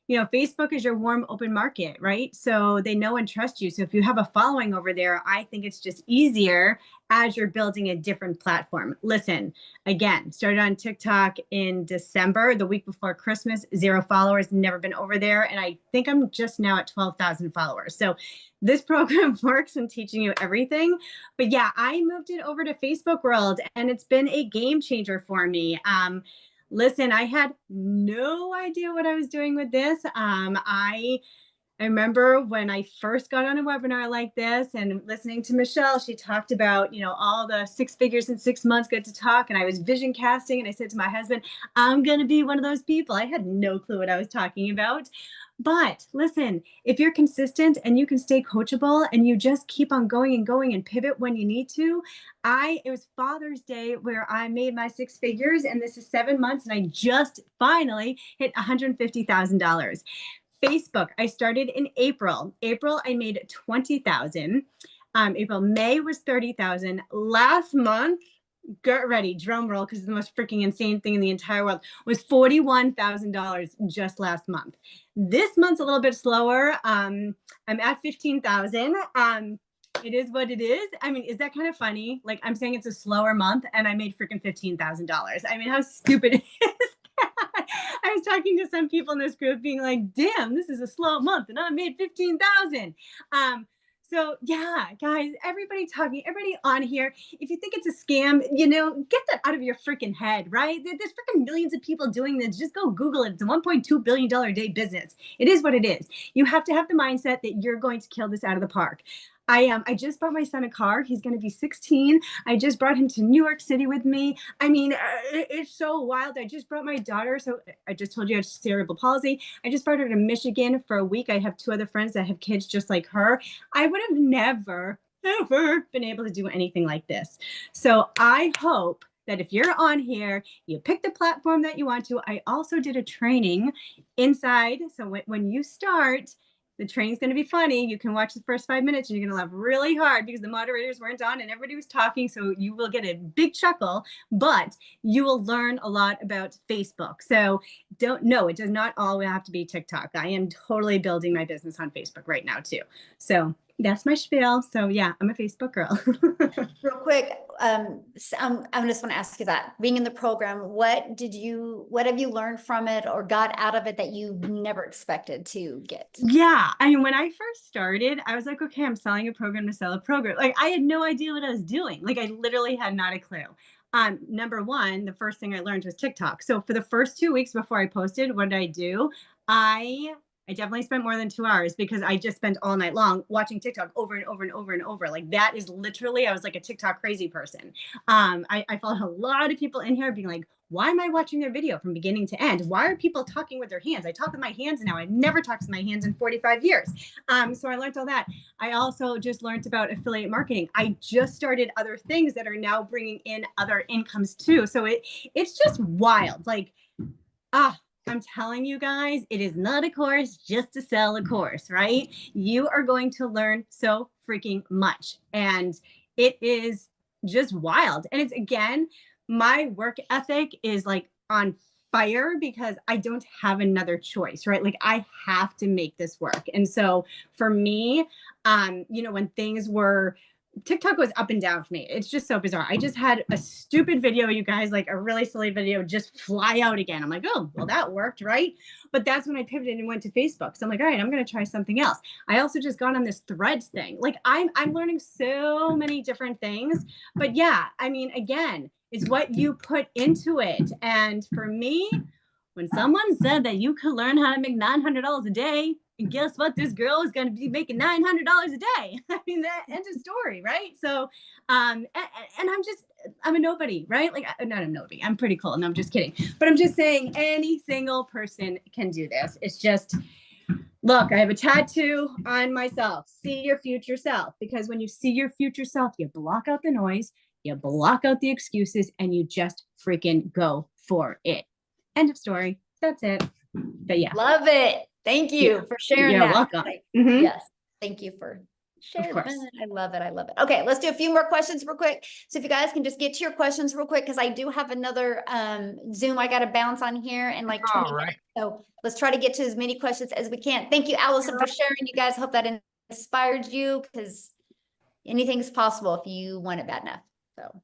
you know, Facebook is your warm, open market, right? So they know and trust you. So if you have a following over there, I think it's just easier as you're building a different platform. Listen, again, started on TikTok in December, the week before Christmas, 0 followers, never been over there. And I think I'm just now at 12,000 followers. So this program works in teaching you everything. But yeah, I moved it over to Facebook world and it's been a game changer for me. Listen, I had no idea what I was doing with this. I remember when I first got on a webinar like this and listening to Michelle, she talked about, you know, all the 6 figures in 6 months, good to talk. And I was vision casting and I said to my husband, I'm going to be one of those people. I had no clue what I was talking about. But listen, if you're consistent and you can stay coachable and you just keep on going and going and pivot when you need to, it was Father's Day where I made my 6 figures and this is 7 months and I just finally hit $150,000. Facebook, I started in April. April, I made 20,000. April, May was 30,000. Last month, get ready, drum roll, because it's the most freaking insane thing in the entire world, was $41,000 just last month. This month's a little bit slower. I'm at 15,000. It is what it is. I mean, is that kind of funny? Like, I'm saying it's a slower month and I made freaking $15,000. I mean, how stupid is that? I was talking to some people in this group being like, damn, this is a slow month and I made 15,000. So yeah, guys, everybody on here, if you think it's a scam, you know, get that out of your freaking head, right? There's freaking millions of people doing this. Just go Google it. It's a $1.2 billion a day business. It is what it is. You have to have the mindset that you're going to kill this out of the park. I just bought my son a car. He's going to be 16. I just brought him to New York City with me. I mean, it's so wild. I just brought my daughter. So I just told you I have cerebral palsy. I just brought her to Michigan for a week. I have 2 other friends that have kids just like her. I would have never, ever been able to do anything like this. So I hope that if you're on here, you pick the platform that you want to. I also did a training inside. So when you start, the training's going to be funny. You can watch the first 5 minutes and you're going to laugh really hard because the moderators weren't on and everybody was talking. So you will get a big chuckle, but you will learn a lot about Facebook. So it does not all have to be TikTok. I am totally building my business on Facebook right now too. So that's my spiel. So yeah, I'm a Facebook girl. Real quick, so I'm just want to ask you that, being in the program, what have you learned from it or got out of it that you never expected to get? Yeah. I mean, when I first started, I was like, okay, I'm selling a program to sell a program. Like I had no idea what I was doing. Like I literally had not a clue. Number one, the first thing I learned was TikTok. So for the first 2 weeks before I posted, what did I do? I definitely spent more than 2 hours because I just spent all night long watching TikTok over and over and over and over. Like that is literally, I was like a TikTok crazy person. I followed a lot of people in here being like, why am I watching their video from beginning to end? Why are people talking with their hands? I talk with my hands now. I've never talked with my hands in 45 years. So I learned all that. I also just learned about affiliate marketing. I just started other things that are now bringing in other incomes too. So it's just wild. Like, I'm telling you guys, it is not a course just to sell a course, right? You are going to learn so freaking much. And it is just wild. And it's, again, my work ethic is like on fire because I don't have another choice, right? Like I have to make this work. And so for me, when things were, TikTok was up and down for me. It's just so bizarre. I just had a stupid video, you guys, like a really silly video just fly out again. I'm like, oh, well, that worked, right? But that's when I pivoted and went to Facebook. So I'm like, all right, I'm going to try something else. I also just got on this Threads thing. Like I'm learning so many different things. But yeah, I mean, again, it's what you put into it. And for me, when someone said that you could learn how to make $900 a day, and guess what? This girl is going to be making $900 a day. I mean, that end of story, right? So, and I'm a nobody, right? Like, not a nobody. I'm pretty cool. And I'm just kidding. But I'm just saying any single person can do this. It's just, look, I have a tattoo on myself. See your future self. Because when you see your future self, you block out the noise, you block out the excuses, and you just freaking go for it. End of story. That's it. But yeah. Love it. Thank you for sharing that. You're welcome. Yes. Thank you for Share course. that. I love it. I love it. Okay, let's do a few more questions real quick. So if you guys can just get to your questions real quick, because I do have another Zoom I got to bounce on here in like 20 All right. minutes. So let's try to get to as many questions as we can. Thank you, Allison, for sharing. You guys, hope that inspired you, because anything's possible if you want it bad enough. So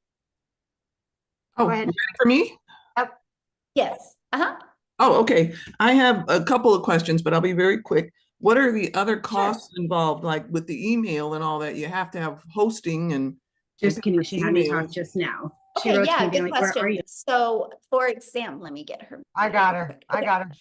Oh, Go ahead. you ready for me? yes. Uh-huh. Oh, okay. I have a couple of questions, but I'll be very quick. What are the other costs involved, like with the email and all that? You have to have hosting and Just kidding. She had me talk emails. just now. She Okay, wrote to yeah, me being good like, "Where are question. you?" So for example, let me get her. I got her. I got her.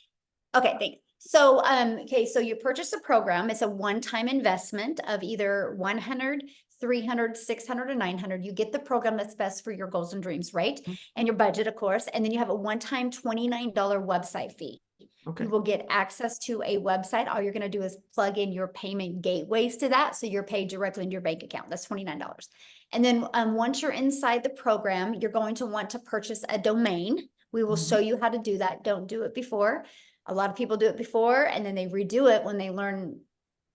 Okay, thanks. So, okay, so you purchase a program. It's a one-time investment of either 100, 300, 600, or 900. You get the program that's best for your goals and dreams, right? And your budget, of course. And then you have a one-time $29 website fee. Okay. You will get access to a website. All you're going to do is plug in your payment gateways to that. So you're paid directly into your bank account. That's $29. And then once you're inside the program, you're going to want to purchase a domain. We will show you how to do that. Don't do it before. A lot of people do it before and then they redo it when they learn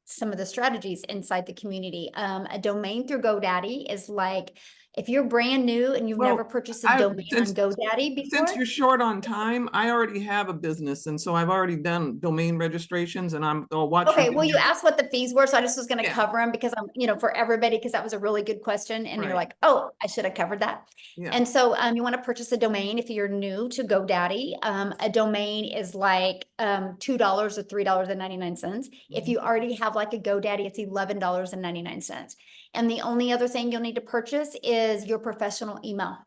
some of the strategies inside the community. A domain through GoDaddy is like, if you're brand new and you've Well, never purchased a domain on GoDaddy before. Since you're short on time, I already have a business, and so I've already done domain registrations, and I'll watch. Okay, well, you asked what the fees were, so I just was gonna Yeah. cover them because I'm, for everybody, because that was a really good question, and you're Right. like, oh, I should have covered that. Yeah. And so you want to purchase a domain if you're new to GoDaddy. A domain is like $2 or $3.99. If you already have like a GoDaddy, it's $11.99. And the only other thing you'll need to purchase is your professional email,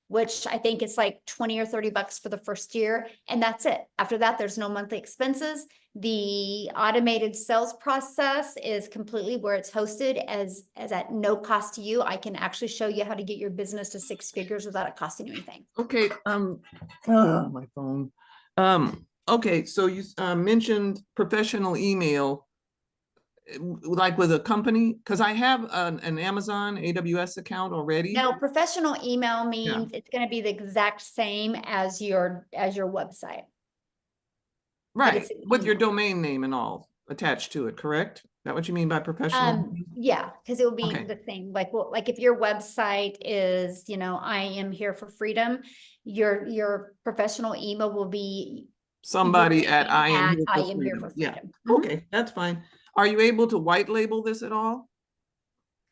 which I think it's like 20 or 30 bucks for the first year. And that's it. After that, there's no monthly expenses. The automated sales process is completely where it's hosted as at no cost to you. I can actually show you how to get your business to 6 figures without it costing you anything. Okay, my phone. Okay, so you mentioned professional email, like with a company, because I have an Amazon AWS account already. No, professional email means it's going to be the exact same as your website. Right, with your domain name and all attached to it, correct? Is that what you mean by professional? Yeah, because it will be Okay. the same. Like, well, like if your website is, I am here for freedom, your professional email will be Somebody at I am here for Yeah, freedom. okay, that's fine. Are you able to white label this at all?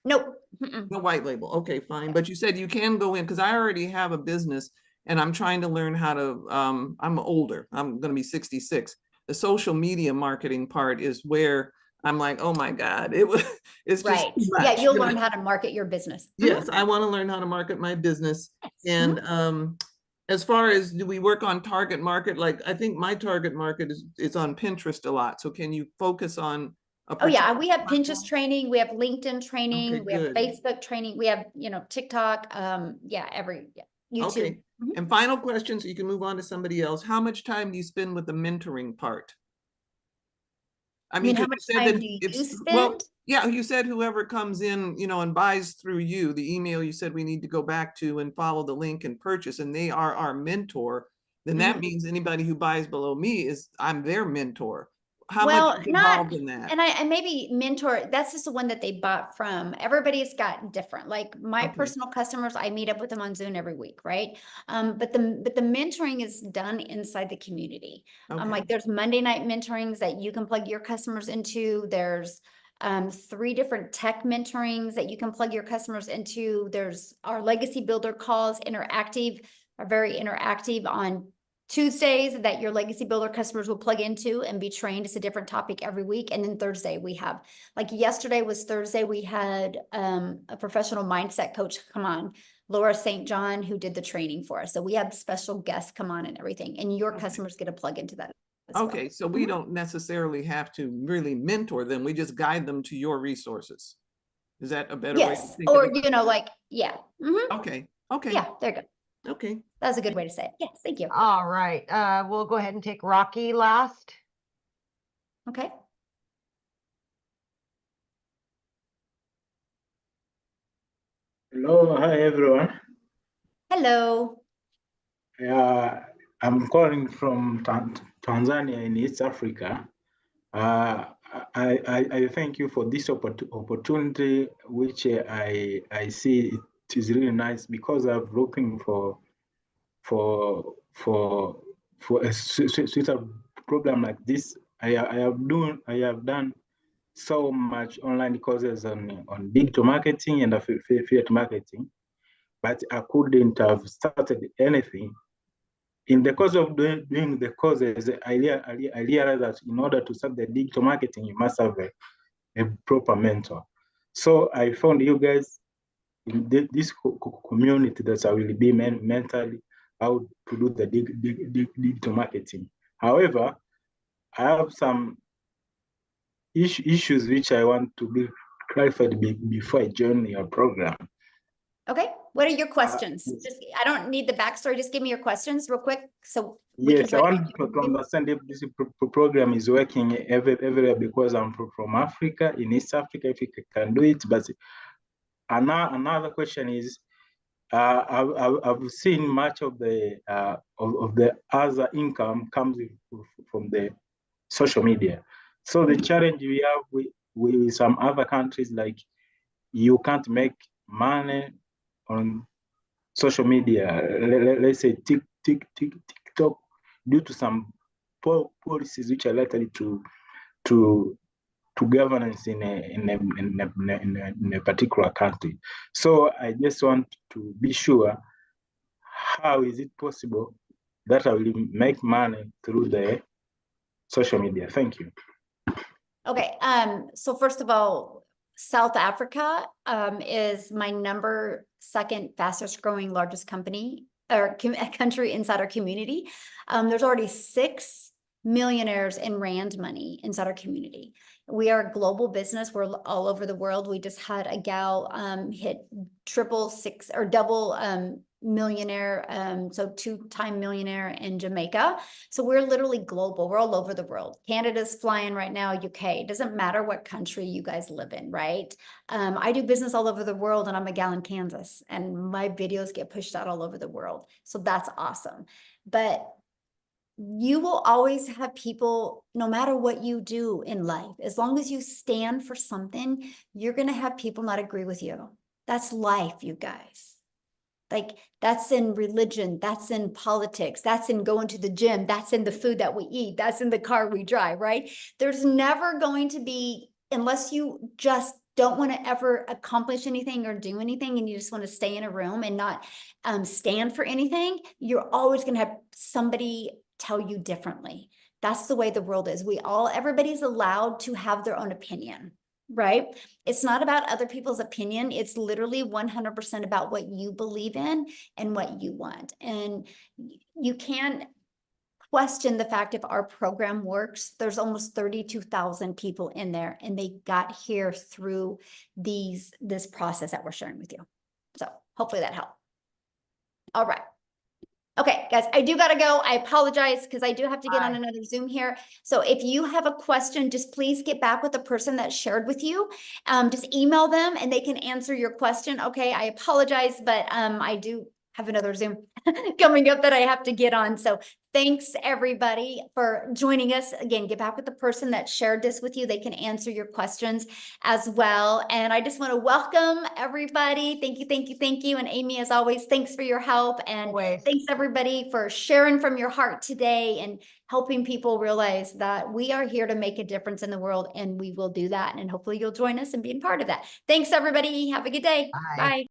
Nope. No white label. Okay, fine. But you said you can go in, because I already have a business and I'm trying to learn how to, I'm older. I'm going to be 66. The social media marketing part is where I'm like, oh my God, it's just right. too much. Yeah, you'll learn how to market your business. Yes, I want to learn how to market my business. Yes. And as far as, do we work on target market? Like, I think my target market is on Pinterest a lot. So can you focus on Oh yeah, we have Pinterest training, we have LinkedIn training, Okay, we have good. Facebook training, we have, TikTok, YouTube. Okay. And final question, so you can move on to somebody else. How much time do you spend with the mentoring part? I mean, how 'cause much you said time that do you it's- spend? Well, yeah, you said whoever comes in, and buys through you, the email you said we need to go back to and follow the link and purchase, and they are our mentor, then that means anybody who buys below me I'm their mentor. How much is involved in that? And I maybe mentor, that's just the one that they bought from. Everybody's gotten different. Like my personal customers, I meet up with them on Zoom every week, right? But the mentoring is done inside the community. Like there's Monday night mentorings that you can plug your customers into. There's 3 different tech mentorings that you can plug your customers into. There's our legacy builder calls, are very interactive on Tuesdays that your legacy builder customers will plug into and be trained. It's a different topic every week. And then Thursday we have, like yesterday was Thursday, we had a professional mindset coach come on, Laura St. John, who did the training for us. So we have special guests come on and everything, and your customers get a plug into that as well. Okay, so we don't necessarily have to really mentor them. We just guide them to your resources. Is that a better way to think or of it? Okay. Okay. Yeah, there you go. Okay. That's a good way to say it. Yes, thank you. All right. We'll go ahead and take Rocky last. Okay. Hello, hi everyone. Hello. I'm calling from Tanzania in East Africa. I thank you for this opportunity, which I see it is really nice because I'm looking for a suitable program like this. I have done so much online courses on digital marketing and affiliate marketing, but I couldn't have started anything. In the course of doing the courses, I realized that in order to start the digital marketing, you must have a proper mentor. So I found you guys in this community that I will be mentally how to do the digital marketing. However, I have some issues which I want to be clarified before I join your program. Okay, what are your questions? Yes. Just, I don't need the backstory. Just give me your questions real quick, so we can Yes, I try want to understand if this program is working everywhere because I'm from Africa, in East Africa, if you can do it. But another question is, I've seen much of the other income comes from the social media. So the challenge we have with some other countries, like you can't make money on social media. Let's say TikTok, due to some policies which are likely to governance in a particular country. So I just want to be sure, how is it possible that I will make money through the social media? Thank you. Okay, so first of all, South Africa is my second fastest growing largest company or country inside our community. There's already 6 millionaires in Rand money inside our community. We are a global business. We're all over the world. We just had a gal hit double millionaire, so 2-time millionaire in Jamaica. So we're literally global. We're all over the world. Canada's flying right now, UK. It doesn't matter what country you guys live in, right? I do business all over the world, and I'm a gal in Kansas, and my videos get pushed out all over the world. So that's awesome. But you will always have people, no matter what you do in life, as long as you stand for something, you're going to have people not agree with you. That's life, you guys. Like, that's in religion, that's in politics, that's in going to the gym, that's in the food that we eat, that's in the car we drive, right? There's never going to be, unless you just don't want to ever accomplish anything or do anything, and you just want to stay in a room and not stand for anything, you're always going to have somebody tell you differently. That's the way the world is. Everybody's allowed to have their own opinion. Right? It's not about other people's opinion. It's literally 100% about what you believe in and what you want. And you can't question the fact if our program works. There's almost 32,000 people in there, and they got here through this process that we're sharing with you. So hopefully that helped. All right. Okay, guys, I do got to go. I apologize because I do have to get on another Zoom here. So if you have a question, just please get back with the person that shared with you. Just email them and they can answer your question. Okay, I apologize, but I do have another Zoom coming up that I have to get on. So thanks everybody for joining us. Again, get back with the person that shared this with you. They can answer your questions as well. And I just want to welcome everybody. Thank you, thank you, thank you. And Amy, as always, thanks for your help. And thanks everybody for sharing from your heart today and helping people realize that we are here to make a difference in the world, and we will do that. And hopefully you'll join us and be a part of that. Thanks everybody. Have a good day. Bye.